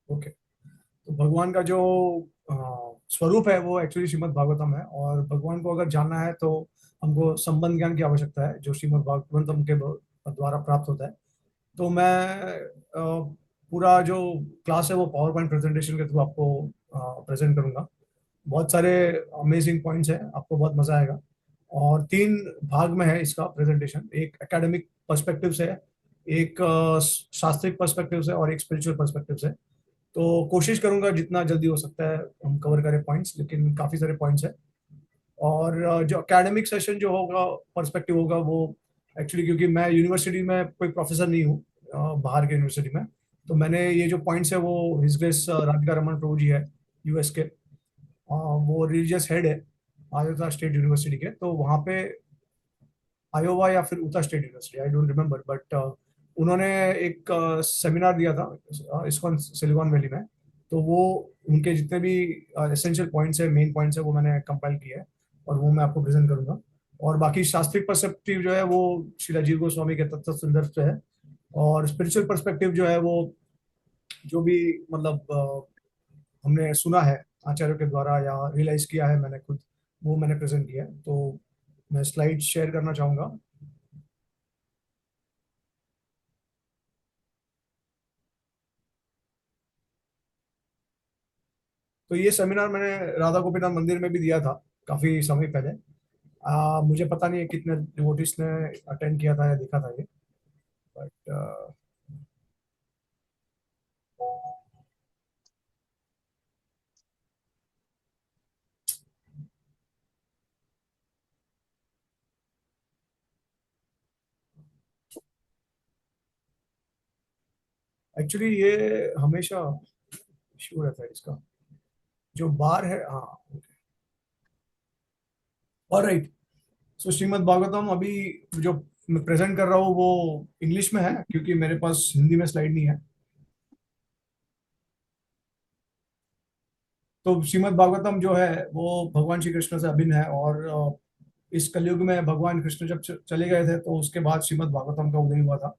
Okay. तो भगवान का जो अ, स्वरूप है वो एक्चुअली श्रीमद् भागवतम है, और भगवान को अगर जानना है तो हमको संबंध ज्ञान की आवश्यकता है जो श्रीमद् भागवतम के द्वारा प्राप्त होता है। तो मैं पूरा जो क्लास है वो पावर पॉइंट प्रेजेंटेशन के थ्रू आपको प्रेजेंट करूंगा। बहुत सारे अमेजिंग पॉइंट्स हैं, आपको बहुत मजा आएगा। और तीन भाग में है इसका प्रेजेंटेशन, एक एकेडमिक पर्सपेक्टिव से है, एक शास्त्रिक पर्सपेक्टिव से, और एक स्पिरिचुअल पर्सपेक्टिव से। तो कोशिश करूंगा जितना जल्दी हो सकता है हम कवर करें पॉइंट्स, लेकिन काफी सारे पॉइंट्स हैं। और जो एकेडमिक सेशन जो होगा, पर्सपेक्टिव होगा, वो एक्चुअली क्योंकि मैं यूनिवर्सिटी में कोई प्रोफेसर नहीं हूँ, बाहर के यूनिवर्सिटी में, तो मैंने ये जो पॉइंट्स है वो हिज ग्रेस राधिका रमन प्रभु जी है, यूएस के। वो रिलीजियस हेड है आयोवा स्टेट यूनिवर्सिटी के। तो वहाँ पे आयोवा या फिर उता state university, I don't remember, but उन्होंने एक सेमिनार दिया था इस्कॉन सिलिकॉन वैली में। तो वो उनके जितने भी एसेंशियल पॉइंट्स है, मेन पॉइंट्स है, वो मैंने कंपाइल किया है, और वो मैं आपको प्रेजेंट करूंगा। और बाकी शास्त्रिक पर्सपेक्टिव जो है वो श्री राजीव गोस्वामी के तत्व संदर्भ से है। और स्पिरिचुअल पर्सपेक्टिव जो है वो जो भी मतलब हमने सुना है आचार्यों के द्वारा या रियलाइज किया है मैंने खुद, वो मैंने प्रेजेंट किया है। तो मैं स्लाइड शेयर करना चाहूंगा। तो ये सेमिनार मैंने राधा गोपीनाथ मंदिर में भी दिया था काफी समय पहले। मुझे पता नहीं है कितने डिवोटिस ने अटेंड किया था या देखा था ये, बट एक्चुअली ये हमेशा इशू रहता है इसका, जो बार है। हाँ, और राइट। सो श्रीमद् भागवतम अभी जो मैं प्रेजेंट कर रहा हूँ वो इंग्लिश में है, क्योंकि मेरे पास हिंदी में स्लाइड नहीं है। तो श्रीमद् भागवतम जो है वो भगवान श्री कृष्ण से अभिन्न है, और इस कलयुग में भगवान कृष्ण जब चले गए थे तो उसके बाद श्रीमद् भागवतम का उदय हुआ था।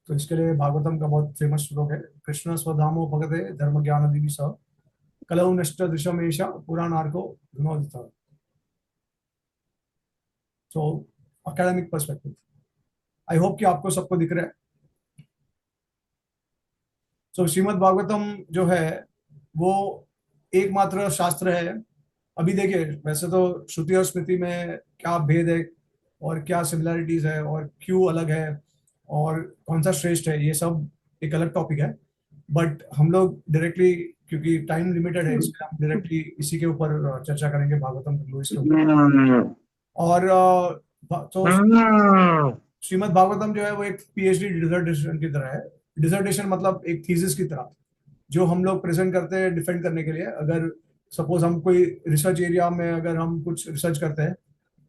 तो इसके लिए भागवतम का बहुत फेमस श्लोक है, कृष्ण स्वधामो भगते धर्म ज्ञान दिवि सह कलौ नष्ट दृशमेश पुराणार्को विनोदिता। सो अकेडमिक पर्सपेक्टिव, आई होप कि आपको सबको दिख रहा है। सो श्रीमद् भागवतम जो है वो एकमात्र शास्त्र है। अभी देखिए, वैसे तो श्रुति और स्मृति में क्या भेद है, और क्या सिमिलरिटीज है, और क्यों अलग है, और कौन सा श्रेष्ठ है, ये सब एक अलग टॉपिक है। बट हम लोग डायरेक्टली, क्योंकि टाइम लिमिटेड है, इसलिए हम डायरेक्टली इसी के ऊपर चर्चा करेंगे, भागवतम ग्लोरीज के ऊपर। और तो श्रीमद् भागवतम जो है वो एक पीएचडी डिसर्टेशन की तरह है। डिसर्टेशन मतलब एक थीसिस की तरह, जो हम लोग प्रेजेंट करते हैं डिफेंड करने के लिए। अगर सपोज हम कोई रिसर्च एरिया में अगर हम कुछ रिसर्च करते हैं,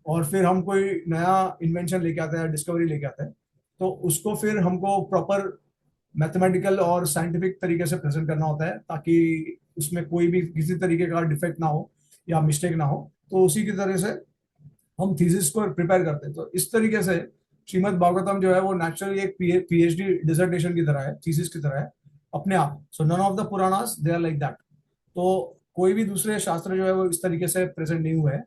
और फिर हम कोई नया इन्वेंशन लेके आते हैं, डिस्कवरी लेके आते हैं, तो उसको फिर हमको प्रॉपर मैथमेटिकल और साइंटिफिक तरीके से प्रेजेंट करना होता है, ताकि उसमें कोई भी किसी तरीके का डिफेक्ट ना हो या मिस्टेक ना हो। तो उसी की तरह से हम थीसिस को प्रिपेयर करते हैं। तो इस तरीके से श्रीमद् भागवतम जो है वो नेचुरली एक पीएचडी डिसर्टेशन की तरह है, थीसिस की तरह है अपने आप। So none of the Puranas they are like that. तो कोई भी दूसरे शास्त्र जो है वो इस तरीके से प्रेजेंट नहीं हुए हैं।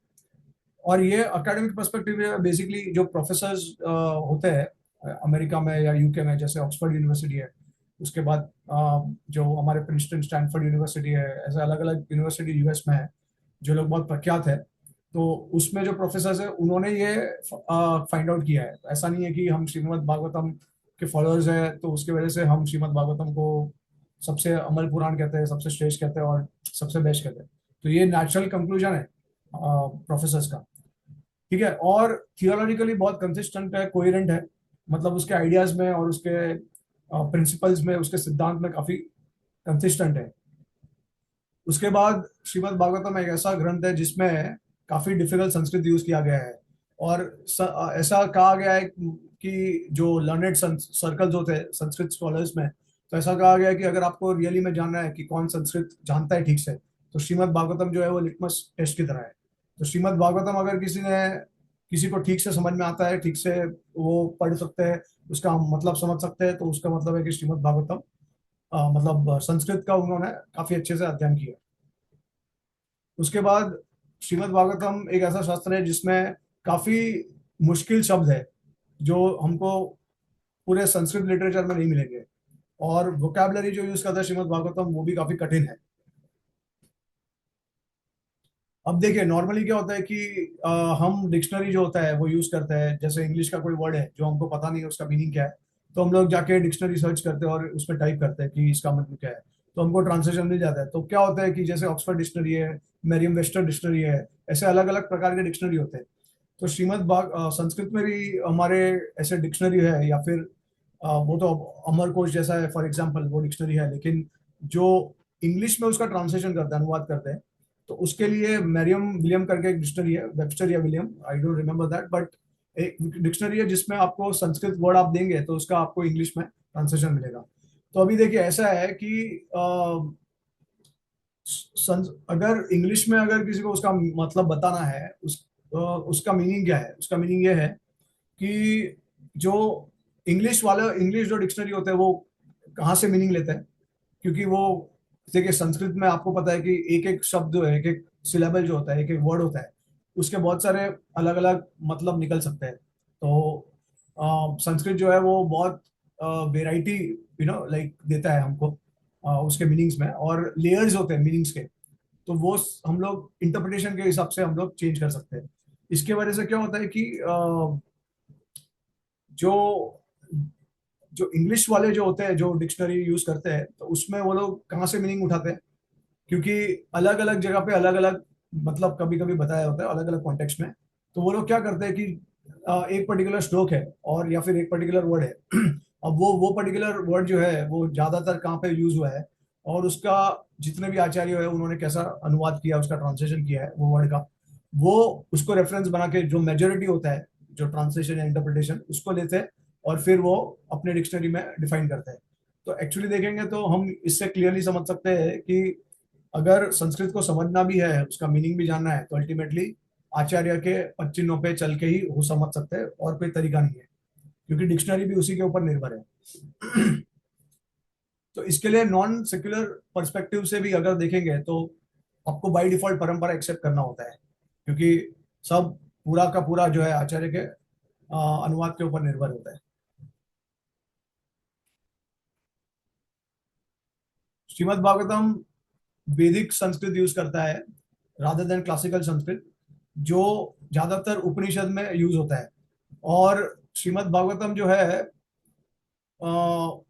और ये एकेडमिक पर्सपेक्टिव में बेसिकली जो प्रोफेसर्स होते हैं अमेरिका में या यूके में, जैसे ऑक्सफोर्ड यूनिवर्सिटी है, उसके बाद जो हमारे प्रिंसटन स्टैनफोर्ड यूनिवर्सिटी है, ऐसे अलग अलग यूनिवर्सिटी यूएस में है जो लोग बहुत प्रख्यात है। तो उसमें जो प्रोफेसर है उन्होंने ये फाइंड आउट किया है। ऐसा नहीं है कि हम श्रीमद् भागवतम के फॉलोअर्स हैं तो उसकी वजह से हम श्रीमद् भागवतम को सबसे अमल पुराण कहते हैं, सबसे श्रेष्ठ कहते हैं, और सबसे बेस्ट कहते हैं। तो ये नेचुरल कंक्लूजन है प्रोफेसर्स का। ठीक है, और थियोलॉजिकली बहुत कंसिस्टेंट है, कोहेरेंट है, मतलब उसके आइडियाज में और उसके प्रिंसिपल्स में, उसके सिद्धांत में काफी कंसिस्टेंट है। उसके बाद श्रीमद् भागवतम एक ऐसा ग्रंथ है जिसमें काफी डिफिकल्ट संस्कृत यूज किया गया है। और ऐसा कहा गया है कि जो लर्नेड सर्कल्स होते हैं संस्कृत स्कॉलर्स में, तो ऐसा कहा गया है कि अगर आपको रियली में जानना है कि कौन संस्कृत जानता है ठीक से, तो श्रीमद् भागवतम जो है वो लिटमस टेस्ट की तरह है। तो श्रीमद् भागवतम अगर किसी को ठीक से समझ में आता है, ठीक से वो पढ़ सकते हैं, उसका मतलब समझ सकते हैं, तो उसका मतलब है कि श्रीमद् भागवतम मतलब संस्कृत का उन्होंने काफी अच्छे से अध्ययन किया। उसके बाद श्रीमद् भागवतम एक ऐसा शास्त्र है जिसमें काफी मुश्किल शब्द है जो हमको पूरे संस्कृत लिटरेचर में नहीं मिलेंगे, और वोकैबलरी जो यूज करता है श्रीमद् भागवतम वो भी काफी कठिन है। अब देखिए नॉर्मली क्या होता है कि हम डिक्शनरी जो होता है वो यूज करते हैं, जैसे इंग्लिश का कोई वर्ड है जो हमको पता नहीं है उसका मीनिंग क्या है, तो हम लोग जाके डिक्शनरी सर्च करते हैं और उसमें टाइप करते हैं कि इसका मतलब क्या है, तो हमको ट्रांसलेशन मिल जाता है। तो क्या होता है कि जैसे ऑक्सफर्ड डिक्शनरी है, मेरियम वेस्टर डिक्शनरी है, ऐसे अलग अलग प्रकार के डिक्शनरी होते हैं। तो संस्कृत में भी हमारे ऐसे डिक्शनरी है, या फिर वो तो अमरकोश जैसा है फॉर एग्जाम्पल, वो डिक्शनरी है, लेकिन जो इंग्लिश में उसका ट्रांसलेशन करते हैं, अनुवाद करते हैं, तो उसके लिए मैरियम विलियम करके एक डिक्शनरी है, वेबस्टर या William, I don't remember that, but एक डिक्शनरी है जिसमें आपको संस्कृत वर्ड आप देंगे तो उसका आपको इंग्लिश में ट्रांसलेशन मिलेगा। तो अभी देखिए ऐसा है कि अगर इंग्लिश में अगर किसी को उसका मतलब बताना है, उसका मीनिंग क्या है, उसका मीनिंग ये है कि जो इंग्लिश जो डिक्शनरी होते हैं वो कहाँ से मीनिंग लेते हैं, क्योंकि वो देखिए संस्कृत में आपको पता है कि एक एक शब्द जो है, एक एक सिलेबल जो होता है, एक एक वर्ड होता है, उसके बहुत सारे अलग अलग मतलब निकल सकते हैं। तो संस्कृत जो है वो बहुत वेराइटी लाइक देता है हमको उसके मीनिंग्स में, और लेयर्स होते हैं मीनिंग्स के। तो वो हम लोग इंटरप्रिटेशन के हिसाब से हम लोग चेंज कर सकते हैं। इसके वजह से क्या होता है कि जो जो इंग्लिश वाले जो होते हैं जो डिक्शनरी यूज करते हैं, तो उसमें वो लोग कहाँ से मीनिंग उठाते हैं, क्योंकि अलग अलग जगह पे अलग अलग मतलब कभी कभी बताया होता है अलग अलग कॉन्टेक्स्ट में। तो वो लोग क्या करते हैं कि एक पर्टिकुलर श्लोक है और या फिर एक पर्टिकुलर वर्ड है अब वो पर्टिकुलर वर्ड जो है वो ज्यादातर कहाँ पे यूज हुआ है, और उसका जितने भी आचार्य है उन्होंने कैसा अनुवाद किया, उसका ट्रांसलेशन किया है वो वर्ड का, वो उसको रेफरेंस बना के जो मेजोरिटी होता है जो ट्रांसलेशन या इंटरप्रिटेशन उसको लेते हैं, और फिर वो अपने डिक्शनरी में डिफाइन करते हैं। तो एक्चुअली देखेंगे तो हम इससे क्लियरली समझ सकते हैं कि अगर संस्कृत को समझना भी है, उसका मीनिंग भी जानना है, तो अल्टीमेटली आचार्य के पच्चीनों पे चल के ही वो समझ सकते हैं, और कोई तरीका नहीं है, क्योंकि डिक्शनरी भी उसी के ऊपर निर्भर है। तो इसके लिए नॉन सेक्युलर पर्सपेक्टिव से भी अगर देखेंगे तो आपको बाय डिफॉल्ट परंपरा एक्सेप्ट करना होता है, क्योंकि सब पूरा का पूरा जो है आचार्य के अनुवाद के ऊपर निर्भर होता है। श्रीमद् भागवतम वैदिक संस्कृत यूज करता है रादर देन क्लासिकल संस्कृत, जो ज्यादातर उपनिषद में यूज होता है। और श्रीमद् भागवतम जो है अ,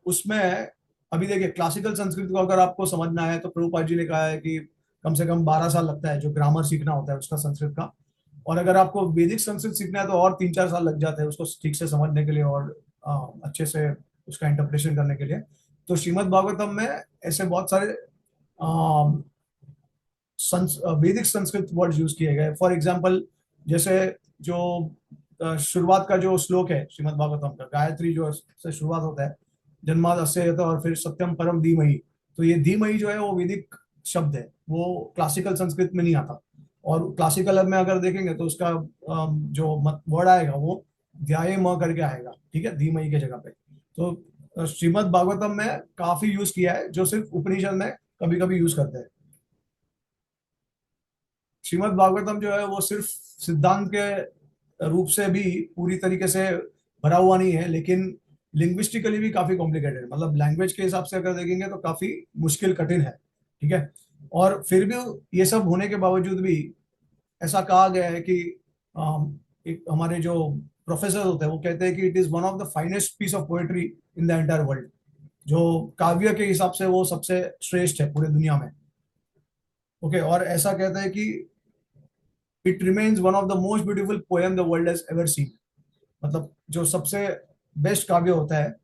उसमें अभी देखिए क्लासिकल संस्कृत को अगर आपको समझना है तो प्रभुपाद जी ने कहा है कि कम से कम 12 साल लगता है जो ग्रामर सीखना होता है उसका संस्कृत का। और अगर आपको वैदिक संस्कृत सीखना है तो और 3-4 साल लग जाते हैं उसको ठीक से समझने के लिए, और अच्छे से उसका इंटरप्रिटेशन करने के लिए। तो श्रीमद् भागवतम में ऐसे बहुत सारे वैदिक संस्कृत वर्ड यूज किए गए। फॉर एग्जाम्पल जैसे जो शुरुआत का जो श्लोक है श्रीमद् भागवतम का, गायत्री जो से शुरुआत होता है, जन्मादस्य और फिर सत्यम परम धीमहि, तो ये धीमहि जो है वो वैदिक शब्द है, वो क्लासिकल संस्कृत में नहीं आता। और क्लासिकल में अगर देखेंगे तो उसका जो वर्ड आएगा वो ध्याये म करके आएगा, ठीक है, धीमहि के जगह पे। तो श्रीमद् भागवतम में काफी यूज किया है जो सिर्फ उपनिषद में कभी कभी यूज करते हैं। श्रीमद् भागवतम जो है वो सिर्फ सिद्धांत के रूप से भी पूरी तरीके से भरा हुआ नहीं है, लेकिन लिंग्विस्टिकली भी काफी कॉम्प्लिकेटेड है, मतलब लैंग्वेज के हिसाब से अगर देखेंगे तो काफी मुश्किल कठिन है, ठीक है। और फिर भी ये सब होने के बावजूद भी ऐसा कहा गया है कि एक हमारे जो प्रोफेसर होते हैं वो कहते हैं कि it is one of the finest piece of poetry in the entire world, जो काव्य के हिसाब से वो सबसे श्रेष्ठ है पूरे दुनिया में। ओके, और ऐसा कहते हैं कि it remains one of the most beautiful poem the world has ever seen, मतलब जो सबसे बेस्ट काव्य होता है,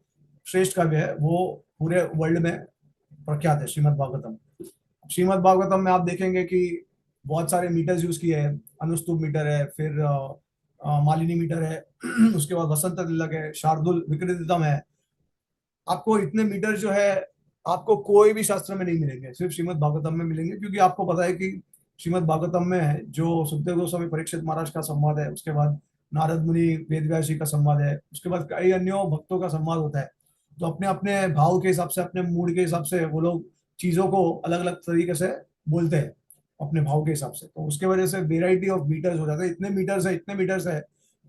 श्रेष्ठ काव्य है, वो पूरे वर्ल्ड में प्रख्यात है श्रीमद् भागवतम। श्रीमद् भागवतम में आप देखेंगे कि बहुत सारे मीटर्स यूज किए हैं, अनुस्तुप मीटर है, फिर मालिनी मीटर है, उसके बाद वसंत तिलक है, शार्दुल विकृतम है। आपको इतने मीटर जो है आपको कोई भी शास्त्र में नहीं मिलेंगे, सिर्फ श्रीमद् भागवतम में मिलेंगे, क्योंकि आपको पता है कि श्रीमद् भागवतम में जो सुखदेव गोस्वामी परीक्षित महाराज का संवाद है, उसके बाद नारद मुनि वेद व्यास जी का संवाद है, उसके बाद कई अन्य भक्तों का संवाद होता है। तो अपने अपने भाव के हिसाब से, अपने मूड के हिसाब से वो लोग चीजों को अलग अलग तरीके से बोलते हैं अपने भाव के हिसाब से। तो उसके वजह से वेराइटी ऑफ मीटर्स हो जाते हैं, इतने मीटर्स है, इतने मीटर्स है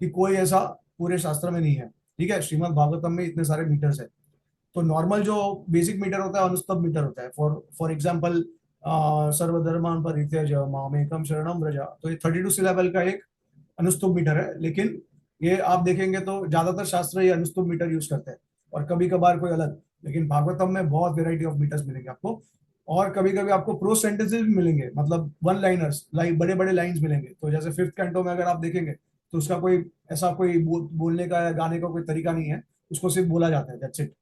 कि कोई ऐसा पूरे शास्त्र में नहीं है। ठीक है, श्रीमद् भागवतम में इतने सारे मीटर्स है। तो नॉर्मल जो बेसिक मीटर होता है अनुस्तभ मीटर होता है। फॉर फॉर एग्जाम्पल सर्वधर्मान परित्यज मामेकम शरणम व्रज, तो ये 32 सिलेबल का एक अनुस्तुप मीटर है। लेकिन ये आप देखेंगे तो ज्यादातर शास्त्र ये अनुस्तुप मीटर यूज करते हैं, और कभी कभार कोई अलग। लेकिन भागवतम में बहुत वेराइटी ऑफ मीटर्स मिलेंगे आपको। और कभी कभी आपको प्रोज सेंटेंसेस भी मिलेंगे, मतलब वन लाइनर्स, लाइक बड़े बड़े लाइंस मिलेंगे। तो जैसे फिफ्थ कैंटो में अगर आप देखेंगे तो उसका कोई ऐसा कोई बोलने का या गाने का कोई तरीका नहीं है, उसको सिर्फ बोला जाता है, दैट्स इट।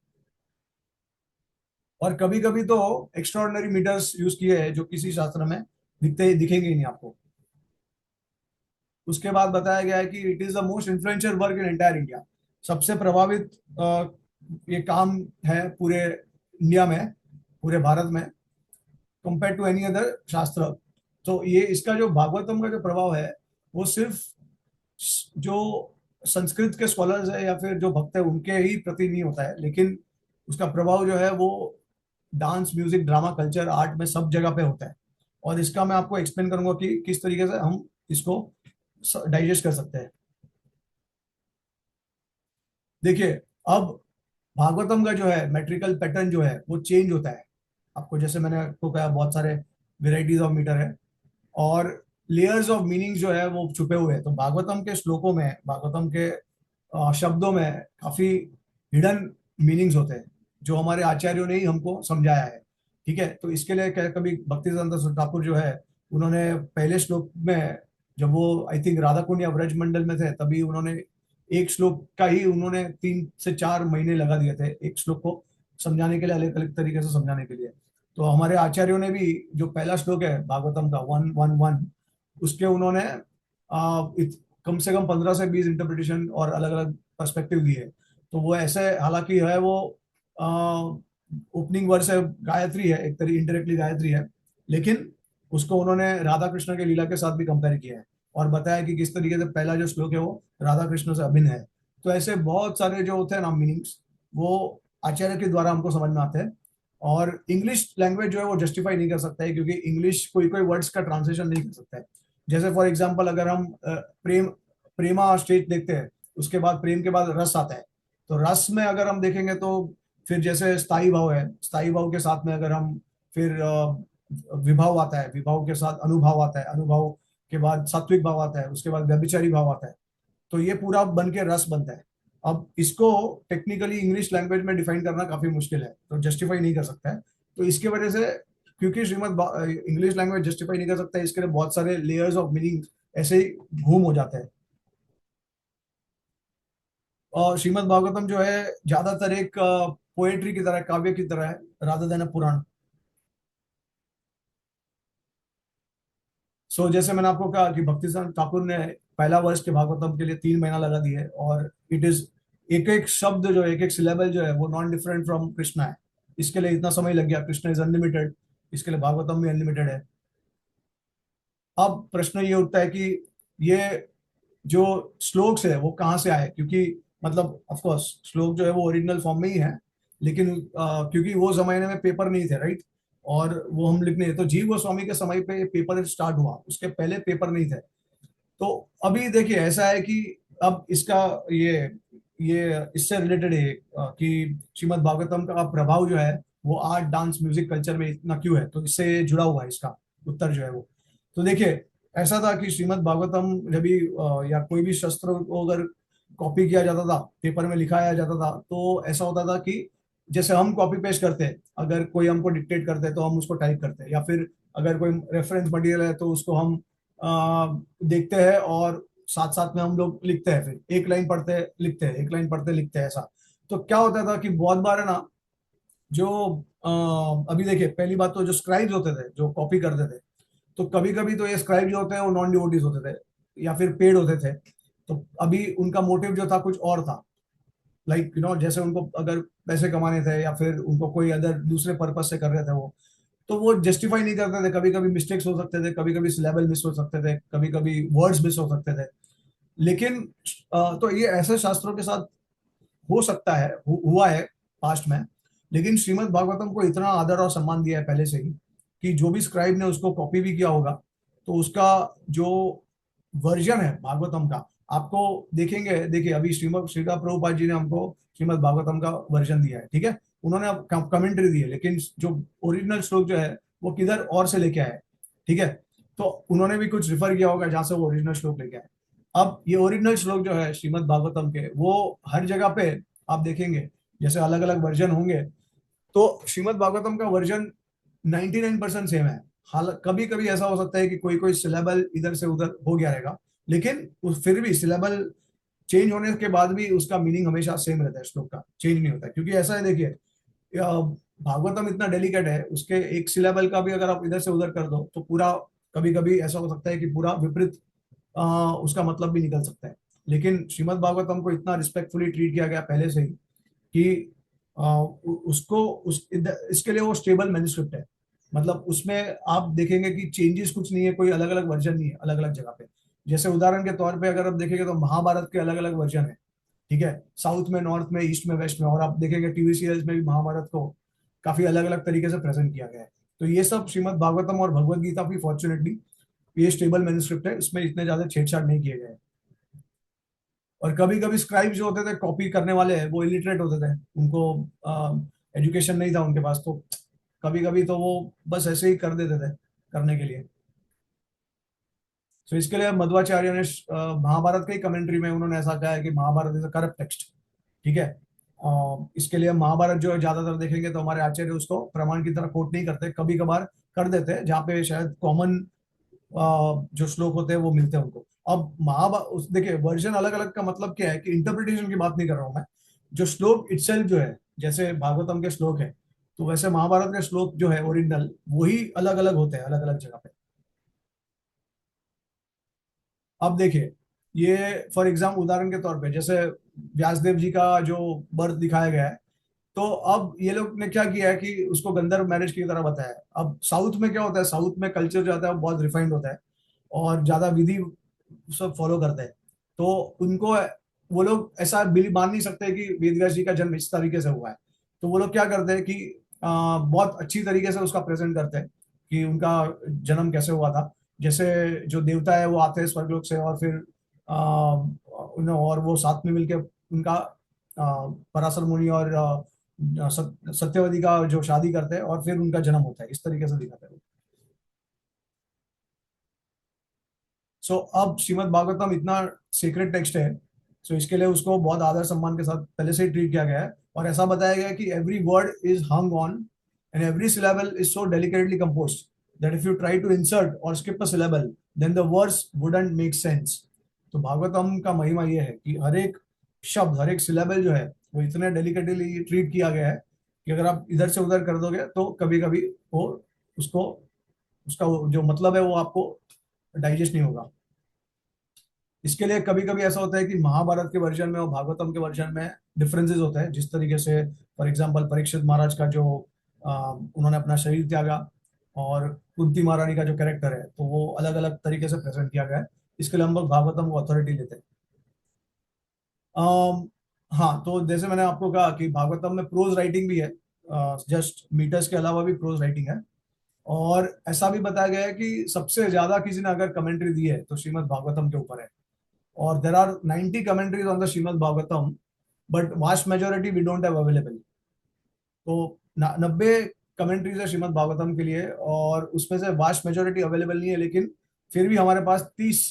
और कभी कभी तो एक्स्ट्रॉर्डनरी मीटर्स यूज किए हैं जो किसी शास्त्र में दिखेंगे ही नहीं आपको। उसके बाद बताया गया है कि it is the most influential work in entire India. सबसे प्रभावित ये काम है पूरे इंडिया में, पूरे भारत में, कंपेयर टू एनी अदर शास्त्र। तो ये इसका जो भागवतम का जो प्रभाव है वो सिर्फ जो संस्कृत के स्कॉलर्स है या फिर जो भक्त है उनके ही प्रति नहीं होता है, लेकिन उसका प्रभाव जो है वो dance, music, drama, culture, art में सब जगह पे होता है। और इसका मैं आपको एक्सप्लेन करूंगा कि किस तरीके से हम इसको डाइजेस्ट कर सकते हैं। देखिए, अब भागवतम का जो है मेट्रिकल पैटर्न जो है वो चेंज होता है। आपको जैसे मैंने आपको कहा बहुत सारे वेराइटीज ऑफ मीटर है, और लेयर्स ऑफ मीनिंग जो है वो छुपे हुए हैं। तो भागवतम के श्लोकों में, भागवतम के शब्दों में काफी हिडन मीनिंग्स होते हैं जो हमारे आचार्यों ने ही हमको समझाया है। ठीक है, तो इसके लिए कभी भक्तिसिद्धांत ठाकुर जो है उन्होंने पहले श्लोक में, जब वो आई थिंक राधा कुंड या व्रज मंडल में थे, तभी उन्होंने एक श्लोक का ही उन्होंने 3 से 4 महीने लगा दिए थे एक श्लोक को समझाने के लिए, अलग अलग तरीके से समझाने के लिए। तो हमारे आचार्यों ने भी जो पहला श्लोक है भागवतम का 111, उसके उन्होंने कम से कम 15 से 20 इंटरप्रिटेशन और अलग अलग पर्सपेक्टिव दिए। तो वो ऐसे, हालांकि है वो ओपनिंग वर्स है, गायत्री है, एक तरीके इनडायरेक्टली गायत्री है, लेकिन उसको उन्होंने राधा कृष्ण के लीला के साथ भी कंपेयर किया है और बताया कि किस तरीके से पहला जो श्लोक है वो राधा कृष्ण से अभिन्न है। तो ऐसे बहुत सारे जो होते हैं ना मीनिंग्स, वो आचार्य के द्वारा हमको समझ में आते हैं। और इंग्लिश लैंग्वेज जो है वो जस्टिफाई नहीं कर सकता है, क्योंकि इंग्लिश कोई कोई वर्ड्स का ट्रांसलेशन नहीं कर सकता है। जैसे फॉर एग्जाम्पल अगर हम प्रेम, प्रेमा स्टेज देखते हैं, उसके बाद प्रेम के बाद रस आता है। तो रस में अगर हम देखेंगे तो फिर जैसे स्थाई भाव है, स्थाई भाव के साथ में अगर हम फिर विभाव आता है, विभाव के साथ अनुभाव आता है, अनुभाव के बाद सात्विक भाव आता है, उसके बाद व्यभिचारी भाव आता है। तो ये पूरा बन के रस बनता है। अब इसको टेक्निकली इंग्लिश लैंग्वेज में डिफाइन करना काफी मुश्किल है, तो जस्टिफाई नहीं कर सकता है। तो इसके वजह से, क्योंकि श्रीमद इंग्लिश लैंग्वेज जस्टिफाई नहीं कर सकता है, इसके लिए बहुत सारे लेयर्स ऑफ मीनिंग ऐसे ही घूम हो जाते हैं। और श्रीमद भागवतम जो है ज्यादातर एक पोएट्री की तरह, काव्य की तरह है, राधा देन पुराण। सो जैसे मैंने आपको कहा कि भक्ति सिद्धांत ठाकुर ने पहला वर्ष के भागवतम के लिए 3 महीना लगा दिए, और इट इज, एक एक शब्द जो है, एक एक सिलेबल जो है वो नॉन डिफरेंट फ्रॉम कृष्णा है। इसके लिए इतना समय लग गया। कृष्ण इज अनलिमिटेड, इसके लिए भागवतम भी अनलिमिटेड है। अब प्रश्न ये उठता है कि ये जो श्लोक्स है वो कहाँ से आए, क्योंकि मतलब ऑफ कोर्स श्लोक जो है वो ओरिजिनल फॉर्म में ही है, लेकिन क्योंकि वो जमाने में पेपर नहीं थे, राइट, और वो हम लिखने, तो जीव गोस्वामी के समय पे पेपर स्टार्ट हुआ, उसके पहले पेपर नहीं थे। तो अभी देखिए ऐसा है कि अब इसका ये इससे रिलेटेड है कि श्रीमद् भागवतम का प्रभाव जो है वो आर्ट, डांस, म्यूजिक, कल्चर में इतना क्यों है, तो इससे जुड़ा हुआ है इसका उत्तर जो है वो। तो देखिए, ऐसा था कि श्रीमद् भागवतम जब भी या कोई भी शस्त्र को अगर कॉपी किया जाता था, पेपर में लिखाया जाता था, तो ऐसा होता था कि जैसे हम कॉपी पेस्ट करते हैं, अगर कोई हमको डिक्टेट करते हैं तो हम उसको टाइप करते हैं, या फिर अगर कोई रेफरेंस मटेरियल है तो उसको हम देखते हैं, और साथ साथ में हम लोग लिखते हैं, फिर एक लाइन पढ़ते हैं लिखते हैं, एक लाइन पढ़ते लिखते हैं, ऐसा। तो क्या होता था कि बहुत बार है ना, जो अभी देखिए, पहली बात तो जो स्क्राइब्स होते थे जो कॉपी करते थे, तो कभी कभी तो ये स्क्राइब जो होते हैं वो नॉन डिवोटीज होते थे या फिर पेड होते थे। तो अभी उनका मोटिव जो था कुछ और था, लाइक जैसे उनको अगर पैसे कमाने थे या फिर उनको कोई अदर दूसरे पर्पज से कर रहे थे वो, तो वो जस्टिफाई नहीं करते थे। कभी कभी मिस्टेक्स हो सकते थे, कभी कभी सिलेबल मिस हो सकते थे, कभी कभी वर्ड्स मिस हो सकते थे। लेकिन तो ये ऐसे शास्त्रों के साथ हो सकता है, हुआ है पास्ट में, लेकिन श्रीमद् भागवतम को इतना आदर और सम्मान दिया है पहले से ही कि जो भी स्क्राइब ने उसको कॉपी भी किया होगा तो उसका जो वर्जन है भागवतम का, आपको देखेंगे, देखिए अभी श्रीमद श्रीला प्रभुपाद जी ने हमको श्रीमद् भागवतम का वर्जन दिया है, ठीक है, उन्होंने अब कमेंट्री दी है, लेकिन जो ओरिजिनल श्लोक जो है वो किधर और से लेके आए, ठीक है, तो उन्होंने भी कुछ रिफर किया होगा जहां से वो ओरिजिनल श्लोक लेके आए। अब ये ओरिजिनल श्लोक जो है श्रीमद् भागवतम के, वो हर जगह पे आप देखेंगे जैसे अलग अलग वर्जन होंगे, तो श्रीमद् भागवतम का वर्जन 99% सेम है। हाल कभी कभी ऐसा हो सकता है कि कोई कोई सिलेबल इधर से उधर हो गया रहेगा, लेकिन फिर भी सिलेबल चेंज होने के बाद भी उसका मीनिंग हमेशा सेम रहता है, श्लोक का चेंज नहीं होता है। क्योंकि ऐसा है, देखिए भागवतम इतना डेलिकेट है, उसके एक सिलेबल का भी अगर आप इधर से उधर कर दो तो पूरा, कभी कभी ऐसा हो सकता है कि पूरा विपरीत उसका मतलब भी निकल सकता है। लेकिन श्रीमद् भागवतम को इतना रिस्पेक्टफुली ट्रीट किया गया पहले से ही कि उसको इसके लिए वो स्टेबल मैन्युस्क्रिप्ट है। मतलब उसमें आप देखेंगे कि चेंजेस कुछ नहीं है, कोई अलग अलग वर्जन नहीं है अलग अलग जगह पे। जैसे उदाहरण के तौर पे अगर आप देखेंगे तो महाभारत के अलग अलग वर्जन है, ठीक है, साउथ में, नॉर्थ में, ईस्ट में, वेस्ट में, और आप देखेंगे टीवी सीरियल्स में भी महाभारत को काफी अलग अलग तरीके से प्रेजेंट किया गया है। तो ये सब श्रीमद् भागवतम और भगवत गीता भी फॉर्चुनेटली ये स्टेबल मैन्युस्क्रिप्ट है, इसमें इतने ज्यादा छेड़छाड़ नहीं किए गए। और कभी कभी स्क्राइब जो होते थे कॉपी करने वाले, वो इलिटरेट होते थे, उनको एजुकेशन नहीं था उनके पास, तो कभी कभी तो वो बस ऐसे ही कर देते थे करने के लिए। तो इसके लिए मध्वाचार्य ने महाभारत के कमेंट्री में उन्होंने ऐसा कहा है कि Mahabharata is a corrupt text, ठीक है। इसके लिए महाभारत जो है ज्यादातर देखेंगे तो हमारे आचार्य उसको प्रमाण की तरह कोट नहीं करते, कभी कभार कर देते हैं जहाँ पे शायद कॉमन जो श्लोक होते हैं वो मिलते हैं उनको। अब महाभारत देखिए वर्जन अलग अलग का मतलब क्या है कि इंटरप्रिटेशन की बात नहीं कर रहा हूं मैं, जो श्लोक इटसेल्फ जो है, जैसे भागवतम के श्लोक है, तो वैसे महाभारत के श्लोक जो है ओरिजिनल वही अलग अलग होते हैं अलग अलग जगह पे। अब देखिए, ये फॉर एग्जाम्पल उदाहरण के तौर पे जैसे व्यासदेव जी का जो बर्थ दिखाया गया है, तो अब ये लोग ने क्या किया है कि उसको गंधर्व मैरिज की तरह बताया है। अब साउथ में क्या होता है, साउथ में कल्चर जो आता है वो बहुत रिफाइंड होता है और ज्यादा विधि सब फॉलो करते हैं। तो उनको वो लोग ऐसा मान नहीं सकते कि वेदव्यास जी का जन्म इस तरीके से हुआ है। तो वो लोग क्या करते हैं कि बहुत अच्छी तरीके से उसका प्रेजेंट करते हैं कि उनका जन्म कैसे हुआ था। जैसे जो देवता है वो आते हैं स्वर्गलोक से, और फिर और वो साथ में मिलके उनका पराशर मुनि और सत्यवती का जो शादी करते हैं और फिर उनका जन्म होता है, इस तरीके से दिखाते हैं। सो अब श्रीमद् भागवतम इतना सीक्रेट टेक्स्ट है, सो इसके लिए उसको बहुत आदर सम्मान के साथ पहले से ही ट्रीट किया गया है। और ऐसा बताया गया है कि every word is hung on and every syllable is so delicately composed that if you try to insert or skip a syllable then the words wouldn't make sense. तो भागवतम का महिमा यह है कि हर एक शब्द, हर एक सिलेबल जो है वो इतने डेलिकेटली ट्रीट किया गया है कि अगर आप इधर से उधर कर दोगे तो कभी कभी वो उसको उसका जो मतलब है वो आपको डाइजेस्ट नहीं होगा। इसके लिए कभी कभी ऐसा होता है कि महाभारत के वर्जन में और भागवतम के वर्जन में डिफरेंसेस होते हैं, जिस तरीके से फॉर एग्जांपल परीक्षित महाराज का जो उन्होंने अपना शरीर त्यागा, और कुंती महारानी का जो कैरेक्टर है तो वो अलग अलग तरीके से प्रेजेंट किया गया है। इसके लिए हम लोग भागवतम को अथॉरिटी लेते हैं। अम, हाँ, तो जैसे मैंने आपको कहा कि भागवतम में प्रोज राइटिंग भी है, जस्ट मीटर्स के अलावा भी प्रोज राइटिंग है। और ऐसा भी बताया गया है कि सबसे ज्यादा किसी ने अगर कमेंट्री दी है तो श्रीमद् भागवतम के ऊपर है। और there are 90 commentaries on the Srimad Bhagavatam, but vast majority we don't have available। तो 90 कमेंट्रीज है श्रीमद् भागवतम के लिए, और उसमें से वास्ट मेजोरिटी अवेलेबल नहीं है, लेकिन फिर भी हमारे पास 30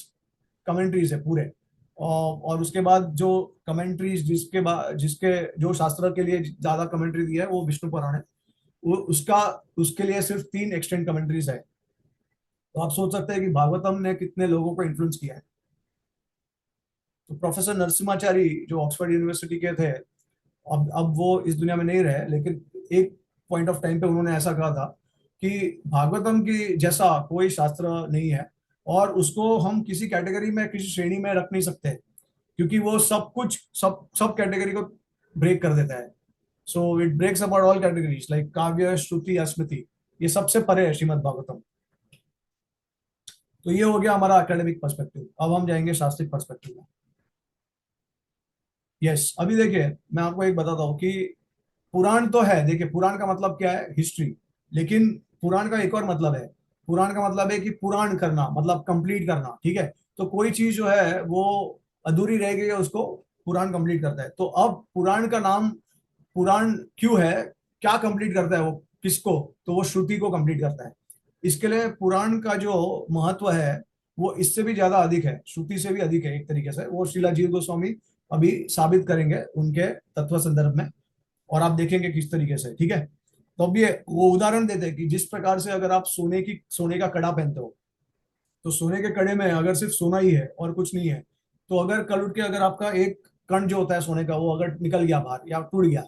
कमेंट्रीज है पूरे। और उसके बाद जो कमेंट्रीज जिसके जो शास्त्र के लिए ज्यादा कमेंट्री दी है वो विष्णु पुराण है, वो उसका उसके लिए सिर्फ 3 एक्सटेंड कमेंट्रीज है। तो आप सोच सकते हैं कि भागवतम ने कितने लोगों को इन्फ्लुएंस किया है। तो प्रोफेसर नरसिम्हाचारी जो ऑक्सफोर्ड यूनिवर्सिटी के थे, अब वो इस दुनिया में नहीं रहे, लेकिन एक पॉइंट ऑफ टाइम पे उन्होंने ऐसा कहा था कि भागवतम की जैसा कोई शास्त्र नहीं है, और उसको हम किसी कैटेगरी में, किसी श्रेणी में रख नहीं सकते, क्योंकि वो सब कुछ सब सब कैटेगरी को ब्रेक कर देता है। So it breaks about all categories like काव्य, श्रुति, स्मृति, ये सबसे परे है श्रीमद् भागवतम। तो ये हो गया हमारा एकेडमिक पर्सपेक्टिव। अब हम जाएंगे शास्त्रिक पर्सपेक्टिव में। यस, अभी देखिए मैं आपको एक बताता हूँ कि पुराण तो है, देखिए पुराण का मतलब क्या है, हिस्ट्री। लेकिन पुराण का एक और मतलब है, पुराण का मतलब है कि पुराण करना, मतलब कंप्लीट करना, ठीक है। तो कोई चीज जो है वो अधूरी रह गई है, उसको पुराण कंप्लीट करता है। तो अब पुराण का नाम पुराण क्यों है, क्या कंप्लीट करता है वो, किसको, तो वो श्रुति को कंप्लीट करता है। इसके लिए पुराण का जो महत्व है वो इससे भी ज्यादा अधिक है, श्रुति से भी अधिक है एक तरीके से। वो श्रीला जीव गोस्वामी अभी साबित करेंगे उनके तत्व संदर्भ में, और आप देखेंगे किस तरीके से, ठीक है। तो अब ये वो उदाहरण देते हैं कि जिस प्रकार से अगर आप सोने का कड़ा पहनते हो, तो सोने के कड़े में अगर सिर्फ सोना ही है और कुछ नहीं है, तो अगर कल उठ के अगर आपका एक कण जो होता है सोने का वो अगर निकल गया बाहर या टूट गया,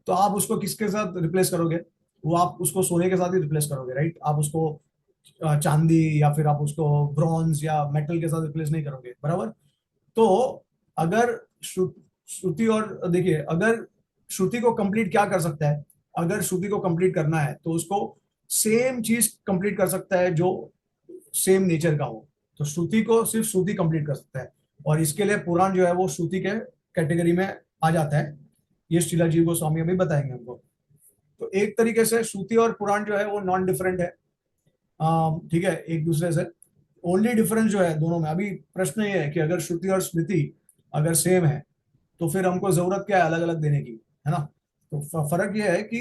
तो आप उसको किसके साथ रिप्लेस करोगे, वो आप उसको सोने के साथ ही रिप्लेस करोगे, राइट। आप उसको चांदी या फिर आप उसको ब्रॉन्ज या मेटल के साथ रिप्लेस नहीं करोगे, बराबर। तो अगर श्रुति और देखिए, अगर श्रुति को कंप्लीट क्या कर सकता है, अगर श्रुति को कंप्लीट करना है तो उसको सेम चीज कंप्लीट कर सकता है जो सेम नेचर का हो। तो श्रुति को सिर्फ श्रुति कंप्लीट कर सकता है, और इसके लिए पुराण जो है वो श्रुति के कैटेगरी में आ जाता है। ये श्रीला जीव गोस्वामी अभी बताएंगे हमको। तो एक तरीके से श्रुति और पुराण जो है वो नॉन डिफरेंट है, ठीक है, एक दूसरे से। ओनली डिफरेंस जो है दोनों में, अभी प्रश्न ये है कि अगर श्रुति और स्मृति अगर सेम है तो फिर हमको जरूरत क्या है अलग अलग देने की, है ना। तो फर्क ये है कि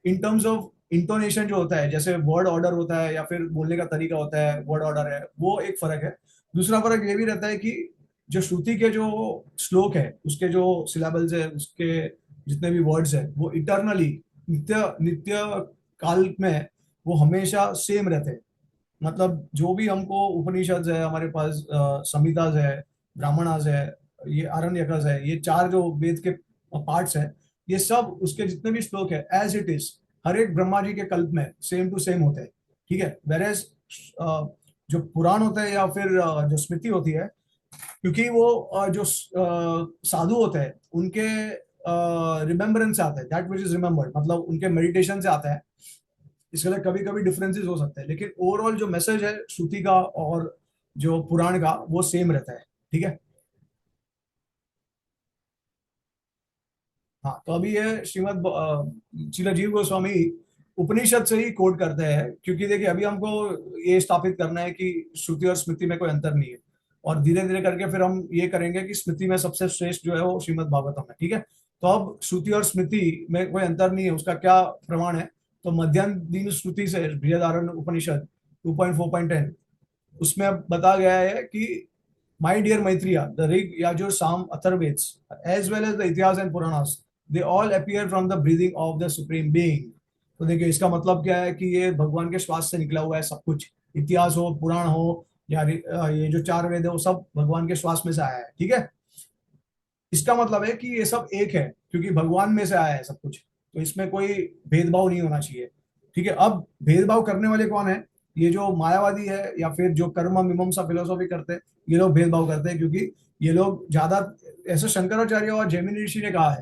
इन टर्म्स ऑफ इंटोनेशन जो होता है, जैसे वर्ड ऑर्डर होता है या फिर बोलने का तरीका होता है, वर्ड ऑर्डर है, वो एक फर्क है। दूसरा फर्क ये भी रहता है कि जो श्रुति के जो श्लोक है, उसके जो सिलेबल्स है, उसके जितने भी वर्ड्स है, वो इटरनली, नित्य नित्य काल में वो हमेशा सेम रहते हैं। मतलब जो भी हमको उपनिषद है हमारे पास, संहिताज है, ब्राह्मणास है, ये आरण्यकस है, ये चार जो वेद के पार्ट्स हैं, ये सब उसके जितने भी श्लोक है एज इट इज हर एक ब्रह्मा जी के कल्प में सेम टू सेम होते हैं, ठीक है। वेरेज जो पुराण होता है या फिर जो स्मृति होती है, क्योंकि वो जो साधु होते हैं उनके रिमेम्बरेंस से आता है, दैट विच इज रिमेम्बर्ड, मतलब उनके मेडिटेशन से आता है। इसके लिए कभी कभी डिफरेंसेस हो सकते हैं, लेकिन ओवरऑल जो मैसेज है श्रुति का और जो पुराण का वो सेम रहता है, ठीक है। हाँ, तो अभी ये श्रीला जीव गोस्वामी उपनिषद से ही कोट करते हैं, क्योंकि देखिए अभी हमको ये स्थापित करना है कि श्रुति और स्मृति में कोई अंतर नहीं है। और धीरे धीरे करके फिर हम ये करेंगे कि स्मृति में सबसे श्रेष्ठ जो है वो श्रीमद् भागवतम है, ठीक है। तो अब श्रुति और स्मृति में कोई अंतर नहीं है, उसका क्या प्रमाण है। तो मध्यान्ह दिन श्रुति से बृहदारण्यक उपनिषद 2.4.10, उसमें अब बताया गया है कि my dear Maitreya, the Rig Yajur Sama Atharvavedas as well as the Itihasa and Puranas, they all appear from the breathing of the supreme being. तो देखिए इसका मतलब क्या है कि ये भगवान के श्वास से निकला हुआ है सब कुछ, इतिहास हो, पुराण हो, या ये जो चार वेद है वो सब भगवान के श्वास में से आया है, ठीक है। इसका मतलब है कि ये सब एक है, क्योंकि भगवान में से आया है सब कुछ। तो इसमें कोई भेदभाव नहीं होना चाहिए, ठीक है। अब भेदभाव करने वाले कौन है, ये जो मायावादी है या फिर जो कर्म मीमांसा फिलोसॉफी करते हैं, ये लोग भेदभाव करते हैं, क्योंकि ये लोग ज्यादा, ऐसे शंकराचार्य और जैमिनी ऋषि ने कहा है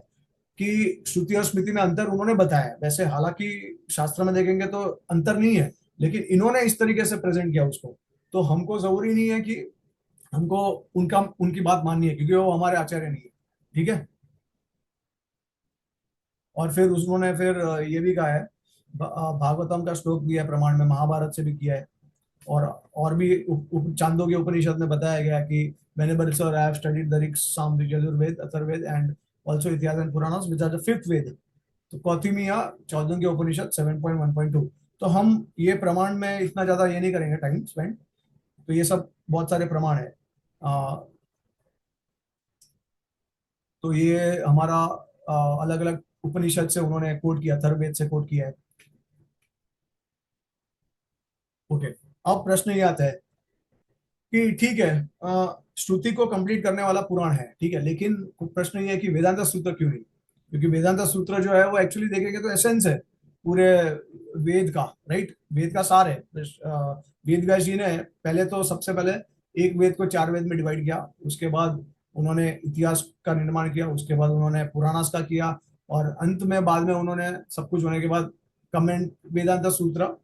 कि श्रुति और स्मृति में अंतर उन्होंने बताया है। वैसे हालांकि शास्त्र में देखेंगे तो अंतर नहीं है, लेकिन इन्होंने इस तरीके से प्रेजेंट किया उसको। तो हमको जरूरी नहीं है कि हमको उनका उनकी बात माननी है, क्योंकि वो हमारे आचार्य नहीं है, ठीक है। और फिर उन्होंने फिर ये भी कहा है, भागवतम का श्लोक भी है प्रमाण में, महाभारत से भी किया है। और भी चांदोग्य उपनिषद में बताया गया कि whenever sir I have studied the Rig, Sam, Yajurved, Atharved and also Ityas and Puranas which are the fifth Ved। तो कौथिमिया चांदोग्य उपनिषद 7.1.2। तो हम ये प्रमाण में इतना ज्यादा ये नहीं करेंगे टाइम स्पेंड। तो ये सब बहुत सारे प्रमाण है। तो ये हमारा अलग अलग उपनिषद से उन्होंने कोट किया, अथर्ववेद से कोट किया है। ओके, अब प्रश्न ये आता है कि ठीक है, श्रुति को कंप्लीट करने वाला पुराण है, ठीक है, लेकिन प्रश्न ये है कि वेदांत सूत्र क्यों नहीं। क्योंकि वेदांत सूत्र जो है वो एक्चुअली देखेंगे तो एसेंस है पूरे वेद का, राइट, वेद का सार है। वेद व्यास जी ने पहले तो सबसे पहले एक वेद को चार वेद में डिवाइड किया, उसके बाद उन्होंने इतिहास का निर्माण किया, उसके बाद उन्होंने पुराणास का किया, और अंत में बाद में उन्होंने सब कुछ होने के बाद कमेंट वेदांत सूत्र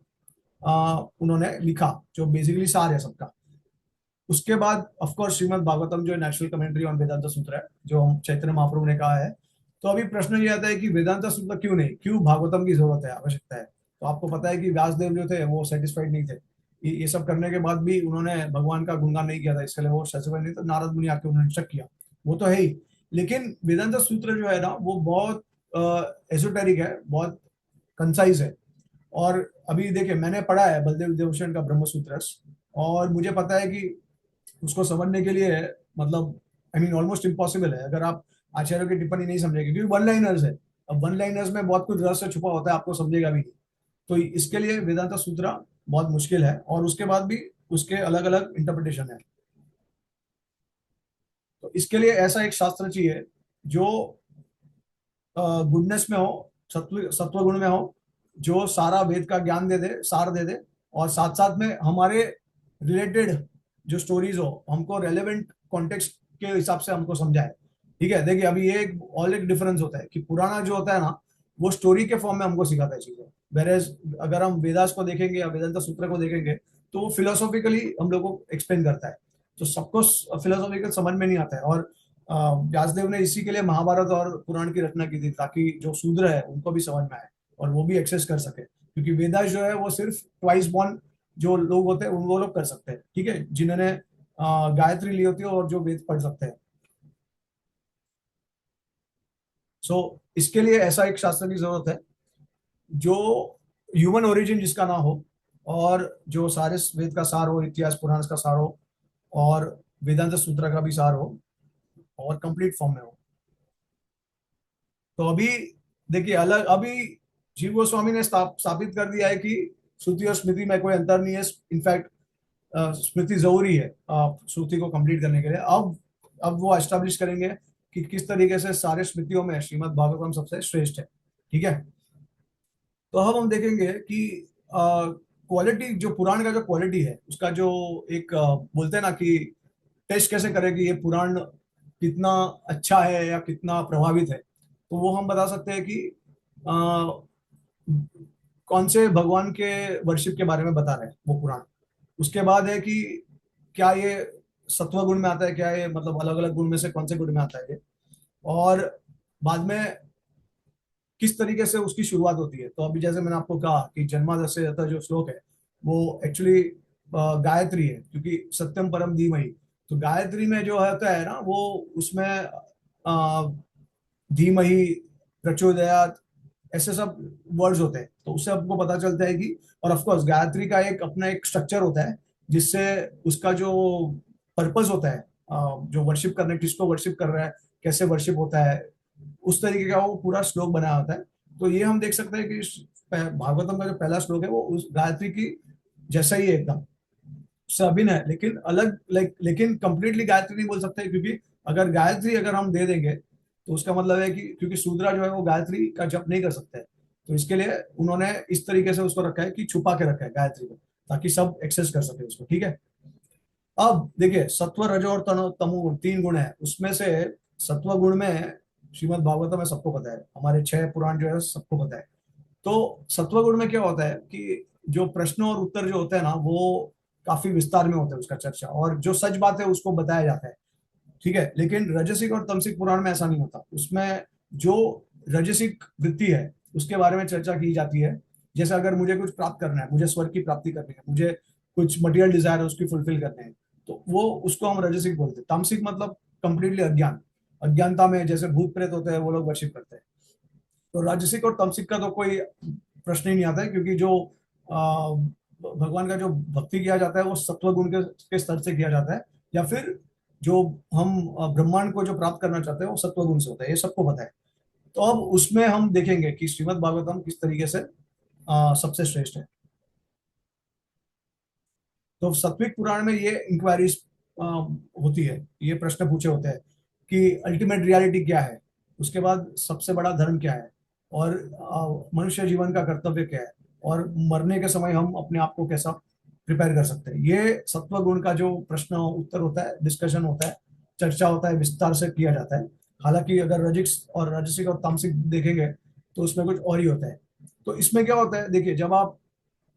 उन्होंने लिखा, जो बेसिकली सार है सबका। उसके बाद ऑफ कोर्स श्रीमद् भागवतम जो नेचुरल कमेंट्री ऑन वेदांत सूत्र है, जो हम चैतन्य महाप्रभु ने कहा है। तो अभी प्रश्न ये आता है कि वेदांत सूत्र क्यों नहीं, क्यों भागवतम की जरूरत है, आवश्यकता है। तो आपको पता है कि व्यासदेव जो थे वो सेटिस्फाइड नहीं थे, ये सब करने के बाद भी उन्होंने भगवान का गुणगान नहीं किया था, इसके लिए वो सेटिस्फाइड नहीं, तो नारद मुनि आके उन्होंने शक किया। वो तो है ही, लेकिन वेदांत सूत्र जो है ना वो बहुत एसोटेरिक है, बहुत कंसाइज है। और अभी देखिए, मैंने पढ़ा है बलदेव देवशरण का ब्रह्म सूत्र, और मुझे पता है कि उसको समझने के लिए, मतलब आई मीन ऑलमोस्ट इम्पॉसिबल है अगर आप आचार्यों की टिप्पणी नहीं समझेंगे, क्योंकि वन लाइनर्स है। अब वन लाइनर्स में बहुत कुछ रहस्य छुपा होता है, आपको समझेगा भी नहीं। तो इसके लिए वेदांत सूत्र बहुत मुश्किल है, और उसके बाद भी उसके अलग अलग इंटरप्रिटेशन है। तो इसके लिए ऐसा एक शास्त्र चाहिए जो गुडनेस में हो, सत्व गुण में हो, जो सारा वेद का ज्ञान दे दे, सार दे दे, और साथ साथ में हमारे रिलेटेड जो स्टोरीज हो, हमको रेलेवेंट कॉन्टेक्स्ट के हिसाब से हमको समझाए। ठीक है, देखिए अभी ये एक ऑल एक डिफरेंस होता है कि पुराना जो होता है ना, वो स्टोरी के फॉर्म में हमको सिखाता है चीजें। वेरेज अगर हम वेदास को देखेंगे या वेदांत सूत्र को देखेंगे, तो वो फिलोसॉफिकली हम लोग को एक्सप्लेन करता है। तो सबको फिलोसॉफिकल समझ में नहीं आता है। और व्यासदेव ने इसी के लिए महाभारत और पुराण की रचना की थी, ताकि जो शूद्र है उनको भी समझ में आए और वो भी एक्सेस कर सके, क्योंकि वेदास जो है वो सिर्फ ट्वाइस बॉर्न जो लोग होते हैं उन वो लोग कर सकते हैं, ठीक है, जिन्होंने गायत्री ली होती है और जो वेद पढ़ सकते हैं। सो इसके लिए ऐसा एक शास्त्र की जरूरत है जो ह्यूमन ओरिजिन जिसका ना हो, और जो सारे वेद का सार हो, इतिहास पुराण का सार हो, और वेदांत सूत्र का भी सार हो, और कंप्लीट फॉर्म में हो। तो अभी देखिए, अलग अभी जीव गोस्वामी ने स्थापित कर दिया है कि श्रुति और स्मृति में कोई अंतर नहीं है। इनफैक्ट स्मृति जरूरी है श्रुति को कंप्लीट करने के लिए। अब वो एस्टेब्लिश करेंगे कि किस तरीके से सारे स्मृतियों में श्रीमद् भागवतम सबसे श्रेष्ठ है। ठीक है, तो अब हम देखेंगे कि क्वालिटी, जो पुराण का जो क्वालिटी है उसका जो एक बोलते हैं ना कि टेस्ट कैसे करें कि ये पुराण कितना अच्छा है या कितना प्रभावित है। तो वो हम बता सकते हैं कि अ, कौन से भगवान के वर्शिप के बारे में बता रहे हैं वो पुराण। उसके बाद है कि क्या ये सत्व गुण में आता है, क्या ये मतलब अलग अलग गुण में से कौन से गुण में आता है ये, और बाद में किस तरीके से उसकी शुरुआत होती है। तो अभी जैसे मैंने आपको कहा कि जन्मादस्य जो श्लोक है वो एक्चुअली गायत्री है, क्योंकि सत्यम परम धीमहि। तो गायत्री में जो होता है ना वो उसमें धीमहि, प्रचोदयात, ऐसे सब वर्ड्स होते हैं। तो उससे आपको पता चलता है कि, और ऑफ कोर्स गायत्री का एक अपना एक स्ट्रक्चर होता है, जिससे उसका जो पर्पस होता है, जो वर्शिप करने, किसको वर्शिप कर रहा है, कैसे वर्शिप होता है, उस तरीके का वो पूरा श्लोक बनाया होता है। तो ये हम देख सकते हैं कि भागवतम का जो पहला श्लोक है वो उस गायत्री की जैसा ही है एकदम, उससे अभिन्न है, लेकिन अलग, लेकिन कंप्लीटली गायत्री नहीं बोल सकते, क्योंकि अगर गायत्री अगर हम दे देंगे तो उसका मतलब है कि, क्योंकि शूद्रा जो है वो गायत्री का जप नहीं कर सकते, तो इसके लिए उन्होंने इस तरीके से उसको रखा है कि छुपा के रखा है गायत्री को, ताकि सब एक्सेस कर सके उसको। ठीक है, अब देखिए सत्व रजो और तमो गुण, तीन गुण है उसमें से। सत्व गुण में श्रीमद् भागवतम में सबको पता है, हमारे 6 पुराण जो है सबको पता है। तो सत्व गुण में क्या होता है कि जो प्रश्न और उत्तर जो होते हैं ना वो काफी विस्तार में होता है उसका चर्चा, और जो सच बात है उसको बताया जाता है। ठीक है, लेकिन रजसिक और तमसिक पुराण में ऐसा नहीं होता। उसमें जो रजसिक वृत्ति है उसके बारे में चर्चा की जाती है। जैसे अगर मुझे कुछ प्राप्त करना है, मुझे स्वर्ग की प्राप्ति करनी है, मुझे कुछ मटेरियल डिजायर है उसकी फुलफिल करने हैं, तो वो उसको हम रजसिक बोलते हैं। तामसिक मतलब कंप्लीटली अज्ञान, अज्ञानता में जैसे भूत प्रेत होते हैं वो लोग वर्शिप करते हैं। तो राजसिक और तामसिक का तो कोई प्रश्न ही नहीं आता है, क्योंकि जो भगवान का जो भक्ति किया जाता है वो सत्व गुण के स्तर से किया जाता है, या फिर जो हम ब्रह्मांड को जो प्राप्त करना चाहते हैं वो सत्व गुण से होता है, ये सबको पता है। तो अब उसमें हम देखेंगे कि श्रीमद् भागवतम किस तरीके से सबसे श्रेष्ठ है। तो सात्विक पुराण में ये इंक्वायरीज होती है, ये प्रश्न पूछे होते हैं कि अल्टीमेट रियलिटी क्या है, उसके बाद सबसे बड़ा धर्म क्या है, और मनुष्य जीवन का कर्तव्य क्या है, और मरने के समय हम अपने आप को कैसा प्रिपेयर कर सकते हैं। ये सत्व गुण का जो प्रश्न उत्तर होता है, डिस्कशन होता है, चर्चा होता है, विस्तार से किया जाता है। हालांकि अगर रजिक्स और राजसिक और तामसिक देखेंगे तो उसमें कुछ और ही होता है। तो इसमें क्या होता है, देखिए जब आप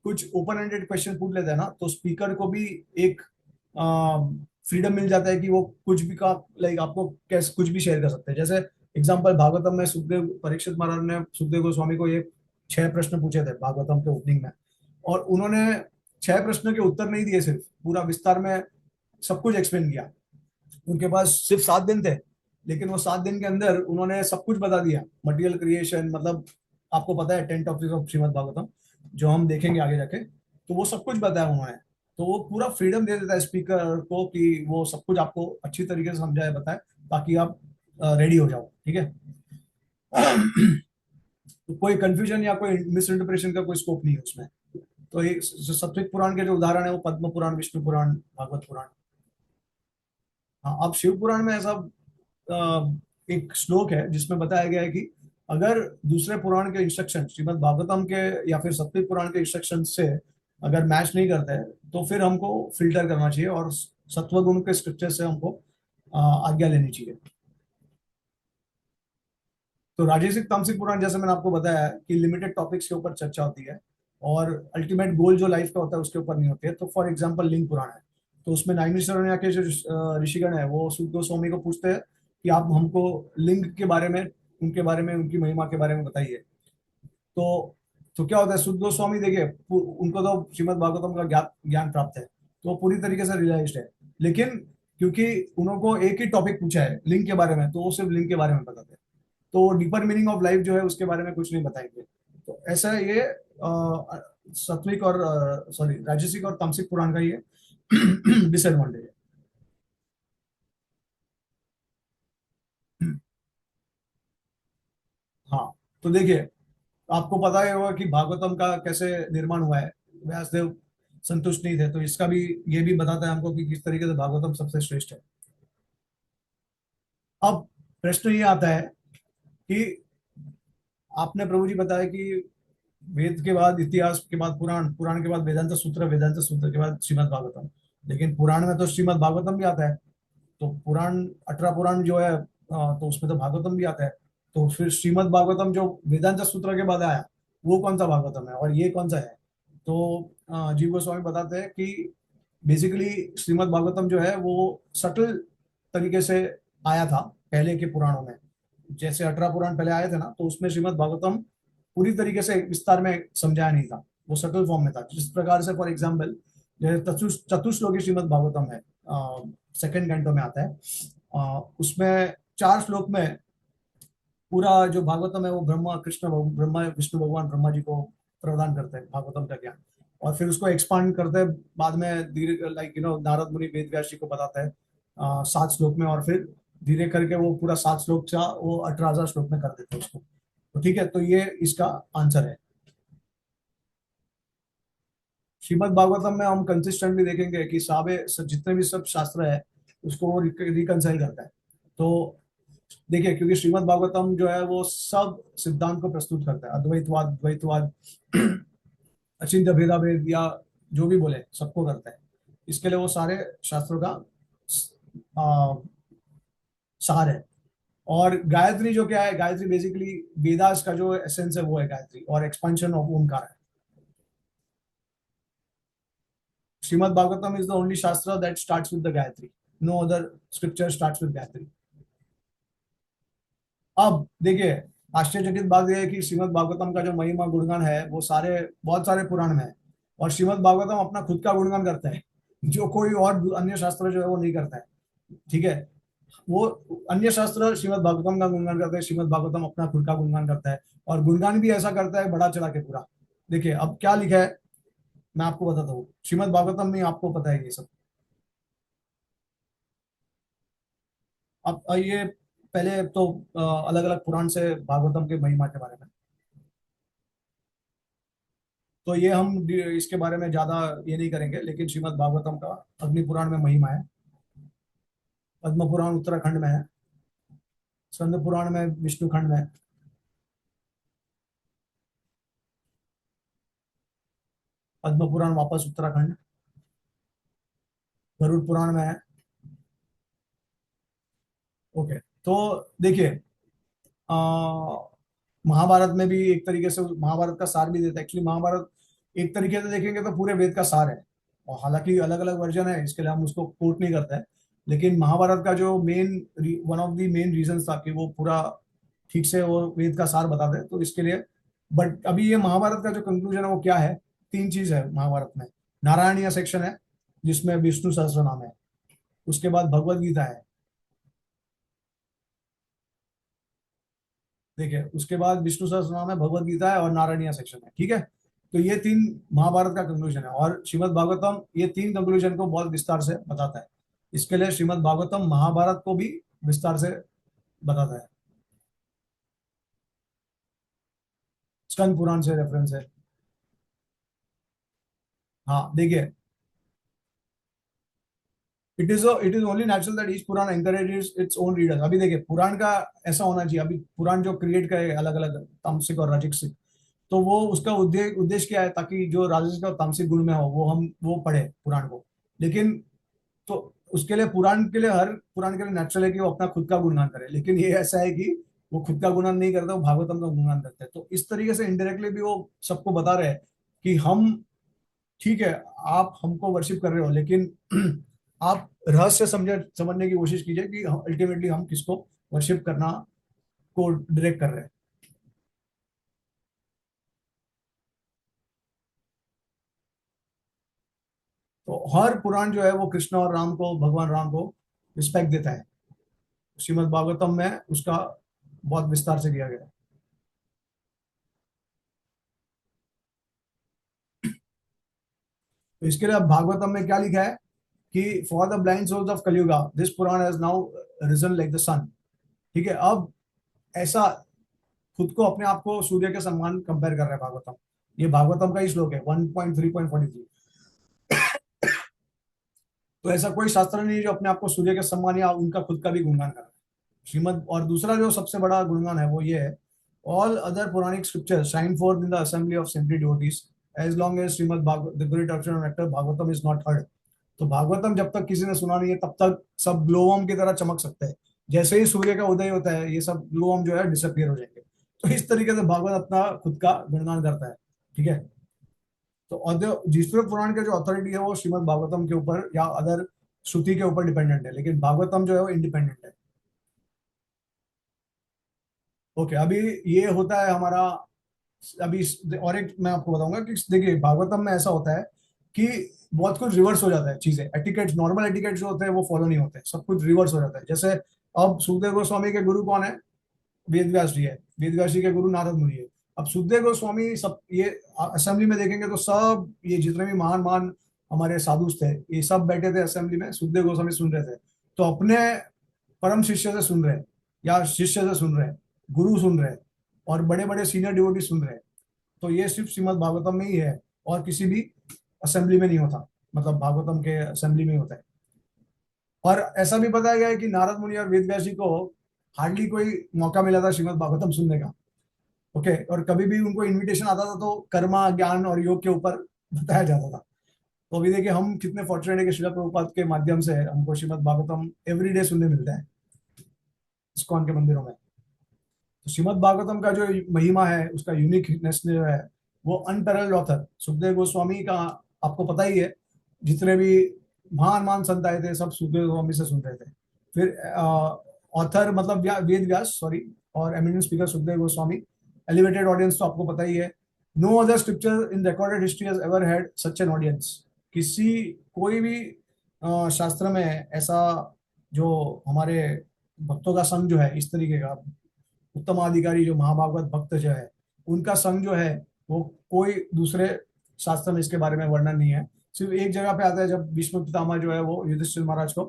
कुछ ओपन एंडेड क्वेश्चन पूछ लेते हैं ना, तो स्पीकर को भी एक फ्रीडम मिल जाता है कि वो कुछ भी का, लाइक आपको कैसे कुछ भी शेयर कर सकते हैं। जैसे एग्जाम्पल भागवतम में सुखदेव परीक्षित महाराज ने सुखदेव गोस्वामी को ये 6 प्रश्न पूछे थे भागवतम के ओपनिंग में, और उन्होंने 6 प्रश्न के उत्तर नहीं दिए, सिर्फ पूरा विस्तार में सब कुछ एक्सप्लेन किया। उनके पास सिर्फ 7 दिन थे, लेकिन वो 7 दिन के अंदर उन्होंने सब कुछ बता दिया। मटेरियल क्रिएशन, मतलब आपको पता है 10 टॉपिक्स ऑफ श्रीमद भागवतम जो हम देखेंगे आगे जाके, तो वो सब कुछ बताया उन्होंने। तो वो पूरा फ्रीडम दे देता है स्पीकर को कि वो सब कुछ आपको अच्छी तरीके से समझाए, बताए, ताकि आप रेडी हो जाओ, ठीक है। तो कोई कंफ्यूजन या कोई मिस इंटरप्रिटेशन का कोई स्कोप नहीं है उसमें। तो ये जो सत्विक पुराण के जो उदाहरण है वो पद्म पुराण, विष्णु पुराण, भागवत पुराण। हाँ, अब शिव पुराण में ऐसा एक श्लोक है जिसमें बताया गया है कि अगर दूसरे पुराण के इंस्ट्रक्शन, श्रीमद् भागवतम के या फिर सत्विक पुराण के इंस्ट्रक्शन से अगर मैच नहीं करते हैं, तो फिर हमको फिल्टर करना चाहिए और सत्वगुण के स्क्रिप्चर से हमको आज्ञा लेनी चाहिए। तो राजसिक तामसिक पुराण, जैसे मैंने आपको बताया है कि लिमिटेड टॉपिक्स के ऊपर चर्चा होती है और अल्टीमेट गोल जो लाइफ का होता है उसके ऊपर नहीं होती है। तो फॉर एग्जांपल लिंग पुराण है, तो उसमें नैमिषारण्य के जो ऋषिगण है वो सुत गोस्वामी को पूछते हैं कि आप हमको लिंग के बारे में, उनके बारे में, उनकी महिमा के बारे में बताइए। तो तो क्या होता है, सुत गोस्वामी देखिए उनको तो श्रीमद् भागवतम का ज्ञान ज्ञान प्राप्त है, तो वो पूरी तरीके से रियलाइज्ड है। लेकिन क्योंकि उनको एक ही टॉपिक पूछा है लिंग के बारे में, तो वो सिर्फ लिंग के बारे में बताते हैं, तो डीपर मीनिंग ऑफ लाइफ जो है उसके बारे में कुछ नहीं बताएंगे। तो ऐसा ये सात्विक और सॉरी राजसिक और तामसिक पुराण का ये डिसएडवांटेज है। हाँ, तो देखिए, आपको पता ही होगा कि भागवतम का कैसे निर्माण हुआ है। व्यासदेव संतुष्ट नहीं थे, तो इसका भी, ये भी बताता है हमको कि किस तरीके से भागवतम सबसे श्रेष्ठ है। अब प्रश्न ये आता है कि आपने प्रभु जी बताया कि वेद के बाद इतिहास के बाद पुराण, पुराण के बाद वेदांत सूत्र, वेदांत सूत्र के बाद श्रीमद् भागवतम। लेकिन पुराण में तो श्रीमद् भागवतम भी आता है। तो पुराण, 18 पुराण जो है, तो उसमें तो भागवतम भी आता है। तो फिर श्रीमद् भागवतम जो वेदांत सूत्र के बाद आया, वो कौन सा भागवतम है और ये कौन सा है? तो जीव गोस्वामी बताते हैं कि बेसिकली श्रीमद् भागवतम जो है वो सटल तरीके से आया था पहले के पुराणों में। जैसे 18 पुराण पहले आए थे ना, तो उसमें श्रीमद् भागवतम पूरी तरीके से विस्तार में समझाया नहीं था, वो सटल फॉर्म में था। जिस प्रकार से फॉर एग्जाम्पल जैसे चतुश्लोकी श्रीमद् भागवतम है, सेकंड कैंटो में आता है। उसमें 4 श्लोक में पूरा जो भागवतम है वो ब्रह्मा कृष्ण ब्रह्मा विष्णु भगवान ब्रह्मा जी को प्रदान करते हैं भागवतम का ज्ञान। और फिर उसको एक्सपांड करते हैं बाद में धीरे, लाइक नारद मुनि वेद व्यास जी को बताता है 7 श्लोक में, और फिर धीरे करके वो पूरा 7 श्लोक का वो 18 श्लोक में कर देते हैं उसको। तो ठीक है, तो ये इसका आंसर है। श्रीमद् भागवतम में हम कंसिस्टेंटली देखेंगे कि सारे जितने भी सब शास्त्र है उसको वो रिकंसाइल करता है। तो देखिए, क्योंकि श्रीमद् भागवतम जो है वो सब सिद्धांत को प्रस्तुत करता है, अद्वैतवाद, द्वैतवाद, अचिंत्य भेदाभेद, या जो भी बोले सबको करता है। इसके लिए वो सारे शास्त्रों का आ, सार है। और गायत्री जो क्या है, गायत्री बेसिकली वेदास का जो एसेंस है वो है गायत्री, और एक्सपेंशन ऑफ ओमकार है। Shrimad Bhagavatam is the only shastra that starts with the Gayatri. No other scripture starts with Gayatri. अब देखिए, आश्चर्यचकित बात यह है कि श्रीमद् भागवतम का जो महिमा गुणगान है वो सारे, बहुत सारे पुराण में है, और श्रीमद् भागवतम अपना खुद का गुणगान करता है, जो कोई और अन्य शास्त्र जो है वो नहीं करता है। ठीक है, वो अन्य शास्त्र श्रीमद् भागवतम का गुणगान करते हैं, श्रीमद् भागवतम अपना खुद का गुणगान करता है, और गुणगान भी ऐसा करता है बढ़ा चढ़ा के पूरा। देखिए अब क्या लिखा है, मैं आपको बताता हूँ। श्रीमद् भागवतम में आपको पता है ये सब। अब ये पहले तो अलग अलग पुराण से भागवतम के महिमा के बारे में, तो ये हम इसके बारे में ज्यादा ये नहीं करेंगे, लेकिन श्रीमद् भागवतम का अग्नि पुराण में महिमा है, पद्म पुराण उत्तराखंड में है, स्कंद पुराण में विष्णु खंड में है, पद्म पुराण वापस उत्तराखंड, गरुड़ पुराण में है। ओके, तो देखिए, आ, महाभारत में भी एक तरीके से महाभारत का सार भी देता है। एक्चुअली महाभारत एक तरीके से देखेंगे तो पूरे वेद का सार है, और हालांकि अलग अलग वर्जन है, इसके लिए हम उसको कोट नहीं करते हैं। लेकिन महाभारत का जो main, one of the main reason था कि वो पूरा ठीक से वो वेद का सार बता दे, तो इसके लिए। बट अभी ये महाभारत का जो कंक्लूजन है वो क्या है, तीन चीज है महाभारत में। नारायणीय सेक्शन है जिसमें विष्णु सहस्त्र नाम है, उसके बाद भगवत गीता है, देखिए उसके बाद विष्णु सहस्त्र नाम है, भगवत गीता है और नारायणीय सेक्शन है, ठीक है। तो ये तीन महाभारत का कंक्लूजन है, और श्रीमद् भागवतम ये तीन कंक्लूजन को बहुत विस्तार से बताता है। इसके लिए श्रीमद् भागवतम महाभारत को भी विस्तार से बताता है। स्कंद पुराण से रेफरेंस है। हाँ देखिए, it is only natural that each Purana encourages its own reader. अभी देखिए पुराण का ऐसा होना चाहिए, अभी पुराण जो क्रिएट करे अलग अलग तामसिक और राजसिक, तो वो उसका उद्देश्य उद्देश्य क्या है, ताकि जो राजसिक और तामसिक गुण में हो वो हम वो पढ़े पुराण को। लेकिन तो उसके लिए पुराण के लिए, हर पुराण के लिए नेचुरल है कि वो अपना खुद का गुणगान करे, लेकिन ये ऐसा है कि वो खुद का गुणगान नहीं करता, वो भागवतम का गुणगान करते हैं। तो इस तरीके से इनडायरेक्टली भी वो सबको बता रहे हैं कि हम, ठीक है आप हमको वर्शिप कर रहे हो, लेकिन आप रहस्य समझने की कोशिश कीजिए कि अल्टीमेटली हम किसको वर्शिप करना को डायरेक्ट कर रहे हैं। तो हर पुराण जो है वो कृष्ण और राम को, भगवान राम को रिस्पेक्ट देता है। श्रीमद् भागवतम में उसका बहुत विस्तार से किया गया है। तो इसके लिए अब भागवतम में क्या लिखा है कि for the blind souls of Kaliyuga this Purana has now risen like the sun. ठीक है, अब ऐसा खुद को, अपने आप को सूर्य के समान कंपेयर कर रहा है भागवतम। ये भागवतम का ही श्लोक है 1.3.43। तो ऐसा कोई शास्त्र नहीं है जो अपने आप को सूर्य के समान या उनका खुद का भी गुणगान कर रहा है। श्रीमद, और दूसरा जो सबसे बड़ा गुणगान है वो ये है, all other Puranic scriptures shine forth in the assembly of simply devotees as long as Shrimad the great option actor Bhagavatam is not heard. तो भागवतम जब तक किसी ने सुना नहीं है तब तक सब ग्लोवम की तरह चमक सकते हैं। जैसे ही सूर्य का उदय होता है ये सब ग्लोवम जो है डिसअपियर हो जाएंगे। तो इस तरीके से भागवत अपना खुद का गुणगान करता है, ठीक है। तो दूसरे पुराण के जो अथॉरिटी है वो श्रीमद भागवतम के ऊपर या अदर श्रुति के ऊपर डिपेंडेंट है, लेकिन भागवतम जो है वो इंडिपेंडेंट है। ओके, अभी ये होता है हमारा, अभी और एक मैं आपको बताऊंगा कि देखिए भागवतम में ऐसा होता है कि बहुत कुछ रिवर्स हो जाता है, चीजें एटिकेट्स, नॉर्मल एटिकेट्स जो होते हैं वो फॉलो नहीं होते, सब कुछ रिवर्स हो जाता है। जैसे अब सुखदेव गोस्वामी के गुरु कौन है, वेद व्यास जी है। वेद व्यास जी के गुरु नारद मुनि है। अब सुखदेव गोस्वामी सब ये असेंबली में देखेंगे तो सब ये जितने भी महान महान हमारे साधु थे ये सब बैठे थे असेंबली में, सुखदेव गोस्वामी सुन रहे थे। तो अपने परम शिष्य से सुन रहे हैं या शिष्य से सुन रहे हैं, गुरु सुन रहे हैं और बड़े बड़े सीनियर डिवोटी सुन रहे हैं। तो ये सिर्फ श्रीमद् भागवतम में ही है और किसी भी असेंबली में नहीं होता, मतलब भागवतम के असेंबली में ही होता है। और ऐसा भी बताया गया है कि नारद मुनि और वेद व्यास जी को हार्डली कोई मौका मिला था श्रीमद् भागवतम सुनने का। ओके, और कभी भी उनको इनविटेशन आता था तो कर्मा, ज्ञान और योग के ऊपर बताया जाता था। तो अभी देखिए हम कितने फॉर्चुनेट है कि श्रील प्रभुपाद के माध्यम से हमको श्रीमद् भागवतम एवरीडे सुनने मिलता है इस्कॉन के मंदिरों में। तो श्रीमद् भागवतम का जो महिमा है, उसका यूनिकनेस जो है, वो अनपैरेलल्ड ऑथर सुखदेव गोस्वामी का, आपको पता ही है जितने भी महान महान संत आए थे सब सुखदेव गोस्वामी से सुन रहे थे। फिर ऑथर मतलब वेद व्यास, सॉरी, और eminent speaker Sukhdev Goswami. Elevated audience तो आपको पता ही है। No other scripture in recorded history has ever had such an audience. किसी, कोई भी शास्त्र में ऐसा, जो हमारे भक्तों का संघ जो है इस तरीके का, उत्तम अधिकारी जो महाभागवत भक्त जो है उनका संघ जो है, वो कोई दूसरे शास्त्र में इसके बारे में वर्णन नहीं है। सिर्फ एक जगह पे आता है जब भीष्म पितामह जो है वो युधिष्ठिर महाराज को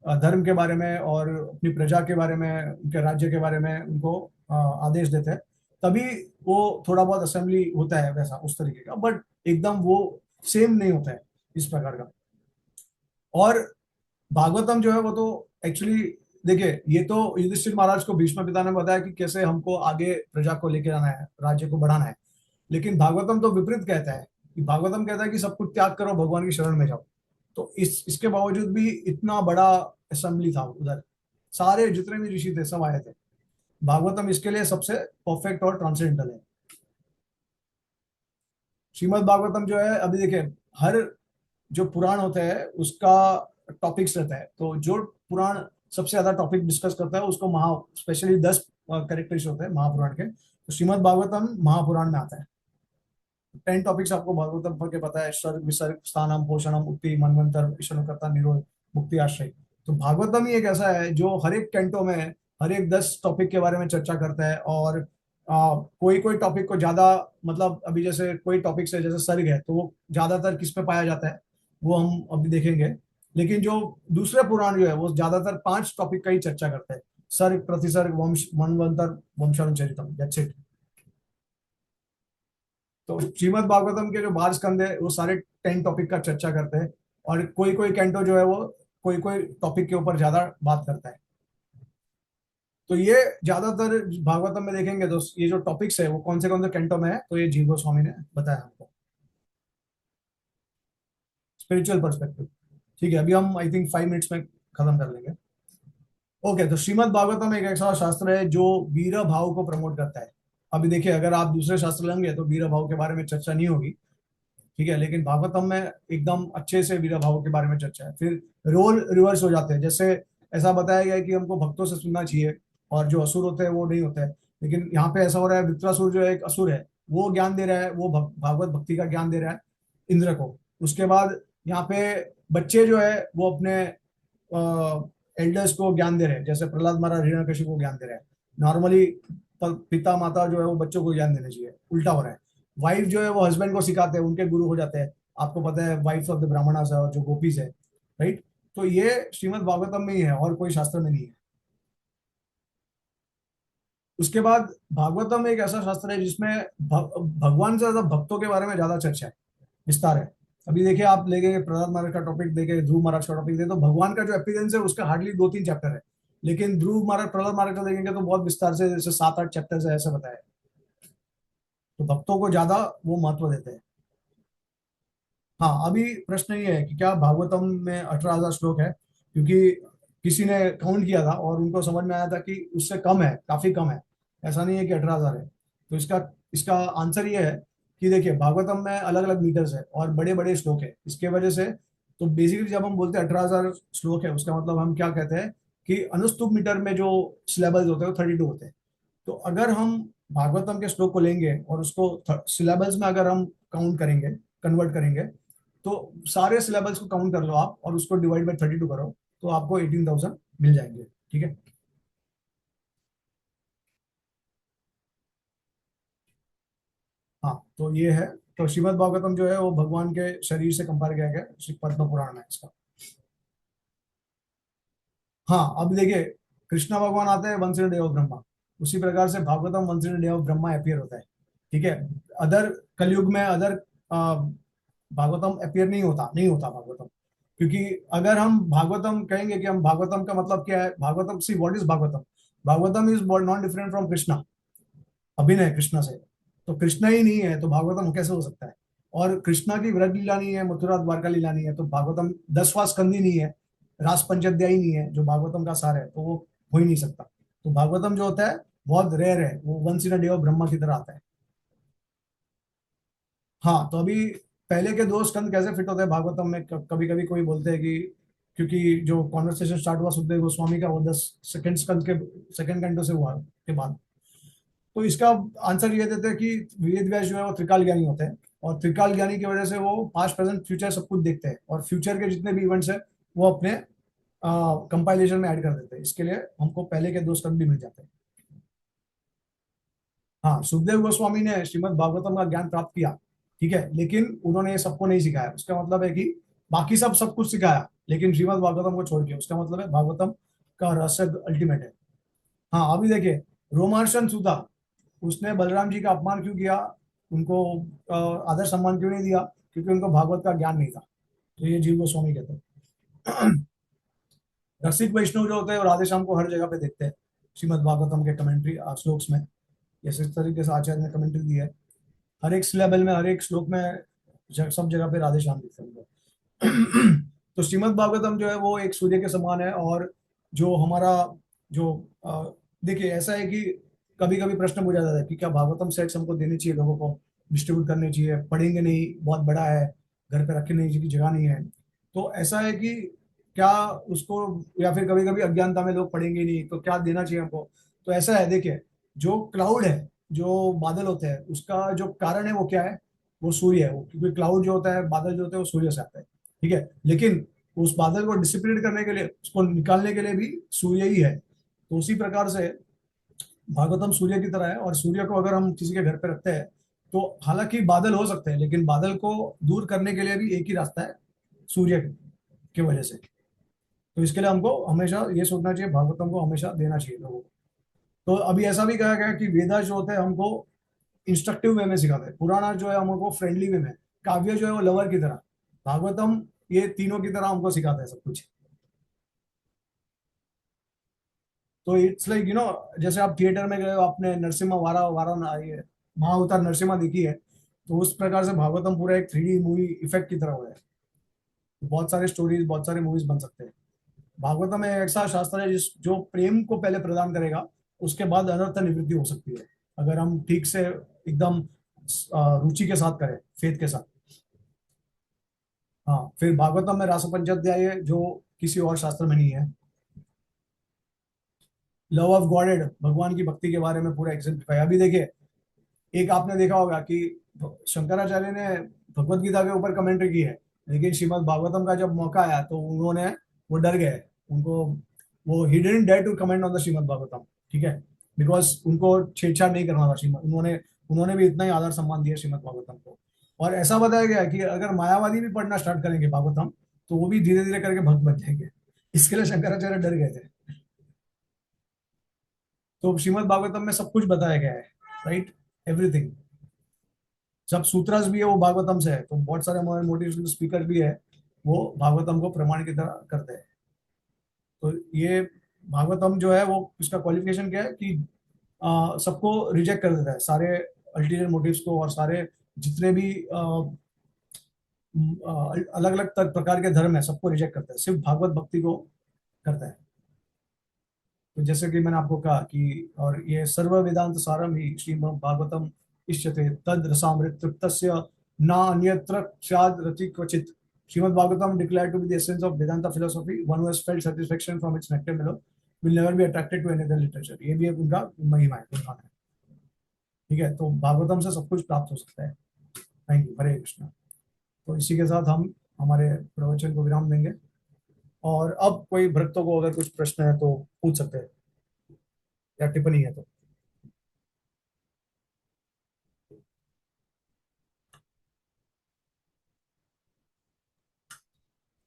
धर्म के बारे में और अपनी प्रजा के बारे में, उनके राज्य के बारे में उनको आदेश देते हैं, तभी वो थोड़ा बहुत असेंबली होता है वैसा उस तरीके का, बट एकदम वो सेम नहीं होता है इस प्रकार का। और भागवतम जो है वो तो एक्चुअली, देखिए ये तो युधिष्ठिर महाराज को भीष्म पिता ने बताया कि कैसे हमको आगे प्रजा को लेकर आना है, राज्य को बढ़ाना है। लेकिन भागवतम तो विपरीत कहता है कि भागवतम कहता है कि सब कुछ त्याग करो, भगवान की शरण में जाओ। तो इसके बावजूद भी इतना बड़ा असेंबली था उधर, सारे जितने भी ऋषि थे सब आए थे। भागवतम इसके लिए सबसे परफेक्ट और ट्रांसेंडेंटल है। श्रीमद् भागवतम जो है, अभी देखिए हर जो पुराण होता है उसका टॉपिक्स रहता है, तो जो पुराण सबसे ज्यादा टॉपिक डिस्कस करता है उसको महा, स्पेशली 10 कैरेक्टर्स होते हैं महापुराण के, तो श्रीमद् भागवतम महापुराण में आता है। 10 टॉपिक्स आपको भागवतम के पता है, सर्ग विसर्ग स्थानम पोषणम उक्ति मनवंतर ईशानुकर्ता निरोध मुक्ति आश्रय। तो भागवतम ही एक ऐसा है जो हर एक कैंटो में हर एक 10 टॉपिक के बारे में चर्चा करता है। और कोई कोई टॉपिक को ज्यादा, मतलब अभी जैसे कोई टॉपिक से जैसे सर्ग है तो वो ज्यादातर किस पे पाया जाता है वो हम अभी देखेंगे। लेकिन जो दूसरे पुराण जो है वो ज्यादातर 5 टॉपिक का ही चर्चा करते हैं, सर्ग प्रतिसर्ग वंश मनवंतर वंशानुचरितम, दैट्स इट। तो श्रीमद् भागवतम के जो 12 स्कंद है वो सारे 10 टॉपिक का चर्चा करते हैं। और कोई कोई कैंटो जो है वो कोई कोई टॉपिक के ऊपर ज्यादा बात करता है। तो ये ज्यादातर भागवतम में देखेंगे तो ये जो टॉपिक्स है वो कौन से कैंटो में है, तो ये जीव गोस्वामी ने बताया हमको, स्पिरिचुअल पर्सपेक्टिव। ठीक है, अभी हम आई थिंक 5 मिनट्स में खत्म कर लेंगे। ओके, तो श्रीमद् भागवतम एक ऐसा शास्त्र है जो वीर भाव को प्रमोट करता है। अभी देखिए, अगर आप दूसरे शास्त्र लेंगे तो वीर भाव के बारे में चर्चा नहीं होगी, ठीक है, लेकिन भागवतम में एकदम अच्छे से वीर भाव के बारे में चर्चा है। फिर रोल रिवर्स हो जाते हैं, जैसे ऐसा बताया गया है कि हमको भक्तों से सुनना चाहिए और जो असुर होते हैं वो नहीं होते हैं। लेकिन यहाँ पे ऐसा हो रहा है, वृत्रासुर जो है एक असुर है, वो ज्ञान दे रहा है, वो भागवत भक्ति का ज्ञान दे रहा है इंद्र को। उसके बाद यहाँ पे बच्चे जो है वो अपने एल्डर्स को ज्ञान दे रहे हैं, जैसे प्रहलाद महाराज हिरण्यकशिपु को ज्ञान दे रहे हैं। नॉर्मली पिता माता जो है वो बच्चों को ज्ञान देना चाहिए, उल्टा हो रहा है। वाइफ जो है वो हस्बैंड को सिखाते हैं, उनके गुरु हो जाते हैं। आपको पता है वाइफ ऑफ द ब्राह्मणास है और जो गोपीज है, राइट। तो ये श्रीमद् भागवतम में ही है और कोई शास्त्र में नहीं है। उसके बाद भागवतम एक ऐसा शास्त्र है जिसमें भगवान से ज्यादा भक्तों के बारे में ज्यादा चर्चा है, विस्तार है। अभी देखिए, आप लेंगे प्रहलाद महाराज का टॉपिक देखे, ध्रुव महाराज का टॉपिक देखे, तो भगवान का जो अपीयरेंस है उसका हार्डली 2-3 चैप्टर है। लेकिन ध्रुव महाराज प्रहलाद महाराज का देखेंगे तो बहुत विस्तार से, जैसे 7-8 चैप्टर है ऐसा बताया है। तो भक्तों को ज्यादा वो महत्व देते हैं। हाँ, अभी प्रश्न ये है कि क्या भागवतम में 18,000 श्लोक है, क्योंकि किसी ने काउंट किया था और उनको समझ में आया था कि उससे कम है, काफी कम है। ऐसा नहीं है कि 18,000 है। तो इसका इसका आंसर ये है कि देखिए, भागवतम में अलग अलग मीटर्स है और बड़े बड़े श्लोक है, इसके वजह से। तो बेसिकली जब हम बोलते हैं 18,000 श्लोक है, उसका मतलब हम क्या कहते हैं कि अनुस्तुप मीटर में जो सिलेबस होते हैं वो 32 होते हैं। तो अगर हम भागवतम के श्लोक को लेंगे और उसको सिलेबस में अगर हम काउंट करेंगे, कन्वर्ट करेंगे, तो सारे सिलेबस को काउंट कर लो आप और उसको डिवाइड बाय 32 करो, तो आपको 18,000 मिल जाएंगे। ठीक है। हाँ, तो ये है। तो श्रीमद् भागवतम जो है वो भगवान के शरीर से कंपेयर किया गया श्री पद्म पुराण में इसका। हाँ, अब देखिए, कृष्णा भगवान आते हैं वंश देव ब्रह्मा, उसी प्रकार से भागवतम वंश देव ब्रह्मा अपियर होता है। ठीक है। अदर कलयुग में अदर भागवतम अपियर नहीं होता भागवतम। क्योंकि अगर हम भागवतम कहेंगे कि हम भागवतम का मतलब क्या है, Bhagavatam see what is Bhagavatam, Bhagavatam is not different from Krishna, अभिनय कृष्णा से। तो कृष्णा ही नहीं है तो भागवतम कैसे हो सकता है। और कृष्णा की व्रत लीला नहीं है, मथुरा द्वारका लीला नहीं है, तो भागवतम 10वां स्कंद ही नहीं है, रास पंचाध्याय ही नहीं है जो भागवतम का सार है, तो वो हो ही नहीं सकता। तो भागवतम जो होता है बहुत रेयर है, वो once in a day of Brahma की तरह आता है। हाँ, तो अभी पहले के 2 स्कंद कैसे फिट होते हैं भागवतम में, कभी कभी कोई बोलते हैं कि क्योंकि जो कॉन्वर्सेशन स्टार्ट हुआ सुखदेव गोस्वामी का वो 10 सेकंड स्कंद के सेकंड कैंटो से हुआ के बाद। तो इसका आंसर ये देते हैं कि वेद व्यास जो है वो त्रिकाल ज्ञानी होते हैं, और त्रिकाल ज्ञानी की वजह से वो पास्ट प्रेजेंट फ्यूचर सब कुछ देखते हैं, और फ्यूचर के जितने भी इवेंट्स है वो अपने कंपाइलेशन में ऐड कर देते हैं। इसके लिए हमको पहले के 2 स्कंद भी मिल जाते हैं। हाँ, सुखदेव गोस्वामी ने श्रीमद् भागवतम का ज्ञान प्राप्त किया, ठीक है, लेकिन उन्होंने ये सबको नहीं सिखाया। उसका मतलब है कि बाकी सब कुछ सिखाया, लेकिन श्रीमद् भागवतम को छोड़ के। उसका मतलब है भागवतम का रहस्य अल्टीमेट है। हाँ, अभी देखिए, रोमार्शन सुधा, उसने बलराम जी का अपमान क्यों किया, उनको आदर सम्मान क्यों नहीं दिया, क्योंकि उनको भागवत का ज्ञान नहीं था। तो ये जीव गोस्वामी कहते हैं। रसिक वैष्णव जो होते हैं वो राधे श्याम को हर जगह पे देखते हैं, श्रीमद् भागवतम के कमेंट्री श्लोक्स में। इस तरीके से आचार्य ने कमेंट्री दी है, हर एक सिलेबल में हर एक श्लोक में सब जगह पे राधे श्याम दिखते हैं उनको। तो श्रीमद् भागवतम जो है वो एक सूर्य के समान है। और जो हमारा जो देखिए, ऐसा है कि कभी कभी प्रश्न पूछा जाता है कि क्या भागवतम सेट्स हमको देने चाहिए, लोगों को डिस्ट्रीब्यूट करने चाहिए, पढ़ेंगे नहीं, बहुत बड़ा है, घर पे रखने की जगह नहीं है। तो ऐसा है कि क्या उसको, या फिर कभी कभी अज्ञानता में लोग पढ़ेंगे नहीं, तो क्या देना चाहिए हमको। तो ऐसा है, देखिए, जो क्लाउड है, जो बादल होते हैं, उसका जो कारण है वो क्या है? वो सूर्य है। वो, क्योंकि क्लाउड जो होता है, बादल जो होते हैं, वो सूर्य से आता है, ठीक है। लेकिन उस बादल को डिसिप्लिन करने के लिए, उसको निकालने के लिए भी सूर्य ही है। तो उसी प्रकार से भागवतम सूर्य की तरह है, और सूर्य को अगर हम किसी के घर पे रखते हैं, तो हालांकि बादल हो सकते हैं, लेकिन बादल को दूर करने के लिए भी एक ही रास्ता है, सूर्य की वजह से। तो इसके लिए हमको हमेशा ये सोचना चाहिए, भागवतम को हमेशा देना चाहिए लोगों को। तो अभी ऐसा भी कहा गया है कि वेदा जो होते हैं हमको इंस्ट्रक्टिव वे में सिखाते हैं, पुराना जो है हमको फ्रेंडली वे में, काव्य जो है वो लवर की तरह, भागवतम ये तीनों की तरह हमको सिखाते हैं सब कुछ। तो इट्स लाइक जैसे आप थिएटर में गए हो, आपने नरसिम्हा वारा वारा ये महाअवतार नरसिम्हा देखी है, तो उस प्रकार से भागवतम पूरा एक 3D मूवी इफेक्ट की तरह हुआ है। बहुत सारे स्टोरीज, बहुत सारे मूवीज बन सकते हैं। भागवतम एक ऐसा शास्त्र है जिस जो प्रेम को पहले प्रदान करेगा, उसके बाद अनर्थ निवृत्ति हो सकती है, अगर हम ठीक से एकदम रुचि के साथ करें, फेथ के साथ। हाँ, फिर भागवतम में रासपंचाध्याय है, जो किसी और शास्त्र में नहीं है। लव ऑफ गॉडेड, भगवान की भक्ति के बारे में पूरा एग्जाम्पल। अभी देखिए, एक आपने देखा होगा कि शंकराचार्य ने भगवत गीता के ऊपर कमेंट्री की है, लेकिन श्रीमद् भागवतम का जब मौका आया तो उन्होंने, वो डर गए, उनको, वो ही didn't dare to comment on the Shrimad Bhagavatam, ठीक है, बिकॉज उनको छेड़छाड़ नहीं करना था श्रीमद्, उन्होंने उन्होंने भी इतना ही आदर सम्मान दिया श्रीमद् भागवतम को। और ऐसा बताया गया है कि अगर मायावादी भी पढ़ना स्टार्ट करेंगे भागवतम, तो वो भी धीरे धीरे करके भक्त बन जाएंगे। इसके लिए शंकराचार्य डर गए थे। तो श्रीमद् भागवतम में सब कुछ बताया गया है, राइट, एवरीथिंग। जब सूत्रस भी है वो भागवतम से है, तो बहुत सारे हमारे मोटिवेशनल स्पीकर भी है, वो भागवतम को प्रमाण की तरह करते हैं। तो ये भागवतम जो है वो, इसका क्वालिफिकेशन क्या है कि सबको रिजेक्ट कर देता है, सारे अल्टीरियर मोटिव्स को, और सारे जितने भी अलग अलग प्रकार के धर्म है, सबको रिजेक्ट करता है, सिर्फ भागवत भक्ति को करता है। तो जैसे कि मैंने आपको कहा कि, और ये सर्व वेदांत सारम ही श्रीमद् भागवतम इष्यते तद रसामृत तृप्तस्य न अन्यत्र स्याद् रति क्वचित। Shrimad Bhagavatam declared to be the essence of Vedanta philosophy. One who has felt satisfaction from its nectar below will never be attracted to any other literature. ये भी एक उनका महिमा है, गुणगान है, ठीक है। तो भागवतम से सब कुछ प्राप्त हो सकता है। Thank you, Hare Krishna. तो इसी के साथ हम हमारे प्रवचन को विराम देंगे, और अब कोई भक्तों को अगर कुछ प्रश्न है तो पूछ सकते हैं, या टिप्पणी है तो।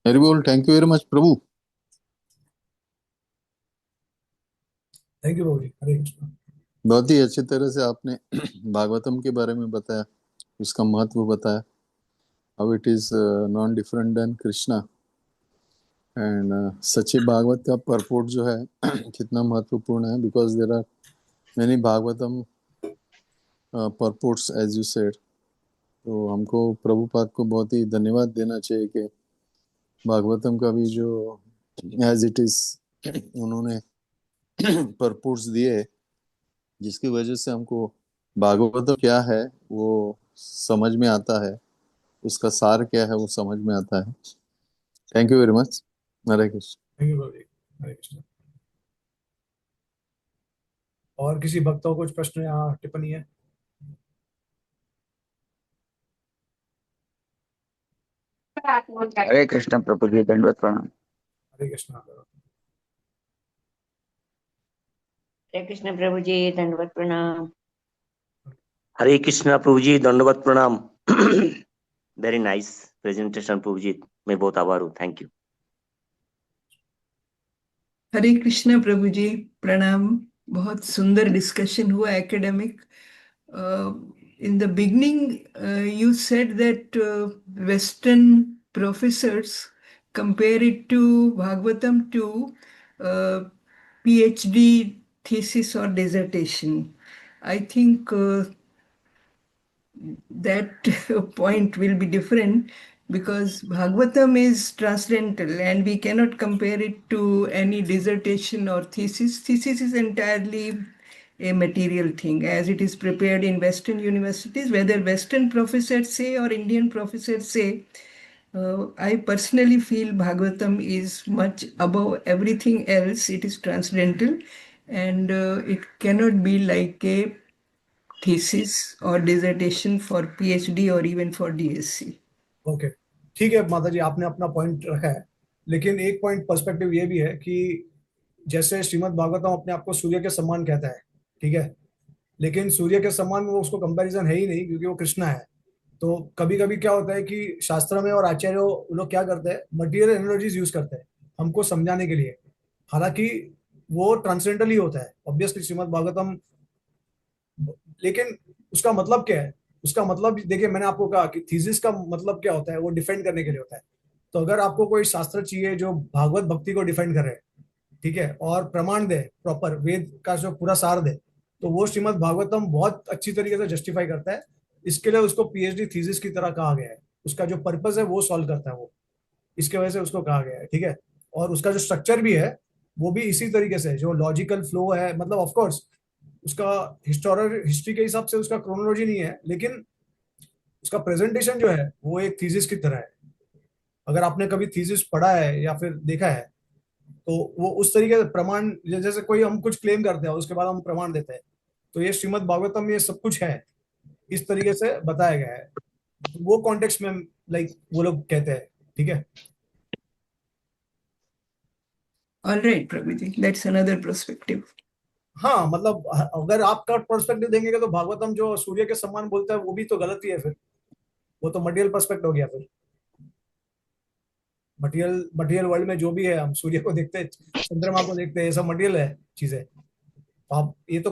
हरि बोल। थैंक यू वेरी मच प्रभु। थैंक यू बाबू जी, हरे कृष्णा। बहुत ही अच्छी तरह से आपने भागवतम के बारे में बताया, उसका महत्व बताया, how it is non different than Krishna, and सच्चे भागवत का परपोर्ट जो है कितना महत्वपूर्ण है, because there are many Bhagavatam purports as you said. तो हमको प्रभुपाद को बहुत ही धन्यवाद देना चाहिए कि भागवतम का भी जो एज इट इज उन्होंने परपोर्ट्स दिए, जिसकी वजह से हमको भागवत क्या है वो समझ में आता है, उसका सार क्या है वो समझ में आता है। Thank you very much. Hare Krishna. Thank you बाबू जी, हरे कृष्णा। और किसी भक्तों को कुछ प्रश्न या टिप्पणी है? हरे कृष्ण प्रभु जी, दंडवत प्रणाम। हरे कृष्णा। हरे कृष्ण प्रभु जी, दंडवत प्रणाम। हरे कृष्णा प्रभु जी, दंडवत प्रणाम। वेरी नाइस प्रेजेंटेशन प्रभु जी, मैं बहुत आभार हूँ। Thank you. हरे कृष्णा प्रभु जी, प्रणाम। बहुत सुंदर डिस्कशन हुआ academic. In the beginning you said that western professors compare it to Bhagavatam to PhD thesis or dissertation. I think that point will be different because Bhagavatam is transcendental and we cannot compare it to any dissertation or thesis. Thesis is entirely a material thing as it is prepared in Western universities, whether Western professors say or Indian professors say. I personally feel Bhagavatam is much above everything else. It is transcendental and it cannot be like a thesis or dissertation for PhD or even for DSc. Okay, ठीक है माता जी, आपने अपना point रखा है, लेकिन एक point perspective ये भी है कि जैसे श्रीमद् भागवतम अपने आप को सूर्य के समान कहता है, ठीक है, लेकिन सूर्य के समान वो उसको कंपैरिजन है ही नहीं, क्योंकि वो कृष्णा है। तो कभी कभी क्या होता है कि शास्त्र में और आचार्य लोग क्या करते हैं, मटेरियल एनालॉजीज यूज करते हैं हमको समझाने के लिए, हालांकि वो ट्रांसेंडेंटली होता है ऑब्वियसली श्रीमद् भागवतम, लेकिन उसका मतलब क्या है? उसका मतलब देखिए, मैंने आपको कहा कि थीसिस का मतलब क्या होता है, वो डिफेंड करने के लिए होता है। तो अगर आपको कोई शास्त्र चाहिए जो भागवत भक्ति को डिफेंड करे, ठीक है, और प्रमाण दे, प्रॉपर वेद का जो पूरा सार दे, तो वो श्रीमद् भागवतम बहुत अच्छी तरीके से जस्टिफाई करता है। इसके लिए उसको पीएचडी थीसिस की तरह कहा गया है, उसका जो पर्पस है वो सॉल्व करता है वो, इसके वजह से उसको कहा गया है, ठीक है। और उसका जो स्ट्रक्चर भी है वो भी इसी तरीके से, जो लॉजिकल फ्लो है, मतलब ऑफ कोर्स उसका हिस्ट्री के हिसाब से उसका क्रोनोलॉजी नहीं है, लेकिन उसका प्रेजेंटेशन जो है वो एक थीसिस की तरह है। अगर आपने कभी थीसिस पढ़ा है या फिर देखा है, तो वो उस तरीके से प्रमाण, जैसे कोई हम कुछ क्लेम करते हैं उसके बाद हम प्रमाण देते हैं, तो ये श्रीमद् भागवतम में ये सब कुछ है, इस तरीके से बताया गया है। तो वो कॉन्टेक्स्ट में लाइक वो लोग कहते हैं, ठीक है। All right, Prabhuji, that's another perspective. हाँ, मतलब अगर आपका पर्सपेक्टिव देंगे तो भागवतम जो सूर्य के समान बोलता है वो भी तो गलत ही है, फिर वो तो मटेरियल पर्सपेक्ट हो गया। फिर मटेरियल वर्ल्ड में जो भी है, हम सूर्य को देखते हैं, चंद्रमा को देखते हैं, ये सब मटेरियल है चीजें। तो आप ये तो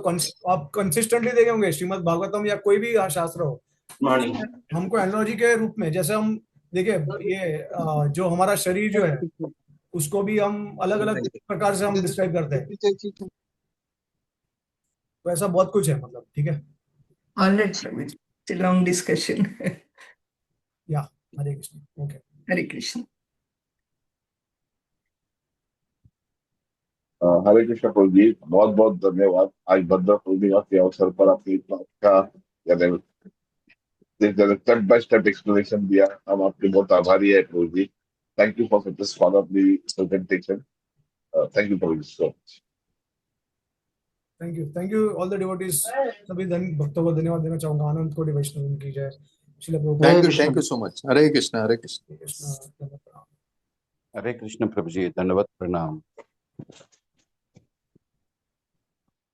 आप कंसिस्टेंटली देखे होंगे श्रीमद् भागवतम या कोई भी शास्त्र हो, हमको एनालॉजी के रूप में, जैसे हम देखे ये जो हमारा शरीर जो है उसको भी हम अलग अलग प्रकार से हम डिस्क्राइब करते हैं, तो ऐसा बहुत कुछ है, मतलब ठीक है। All right, Prabhuji, it's a long discussion. या Hare Krishna. Okay, Hare Krishna. Hare Krishna प्रभु जी, बहुत बहुत धन्यवाद। आज भद्र पूर्णिमा के अवसर पर आपने इतना अच्छा स्टेप बाय स्टेप एक्सप्लेनेशन दिया, हम आपके बहुत आभारी है प्रभु जी। Thank you for this wonderful presentation. Thank you प्रभु जी so much. Thank you all the devotees, सभी भक्तों को धन्यवाद देना चाहूंगा। आनंद कोटि वैष्णव की जय। Srila Prabhupada. Thank you so much. Hare Krishna, Hare Krishna. Krishna. Hare Krishna प्रभु जी, दंडवत प्रणाम।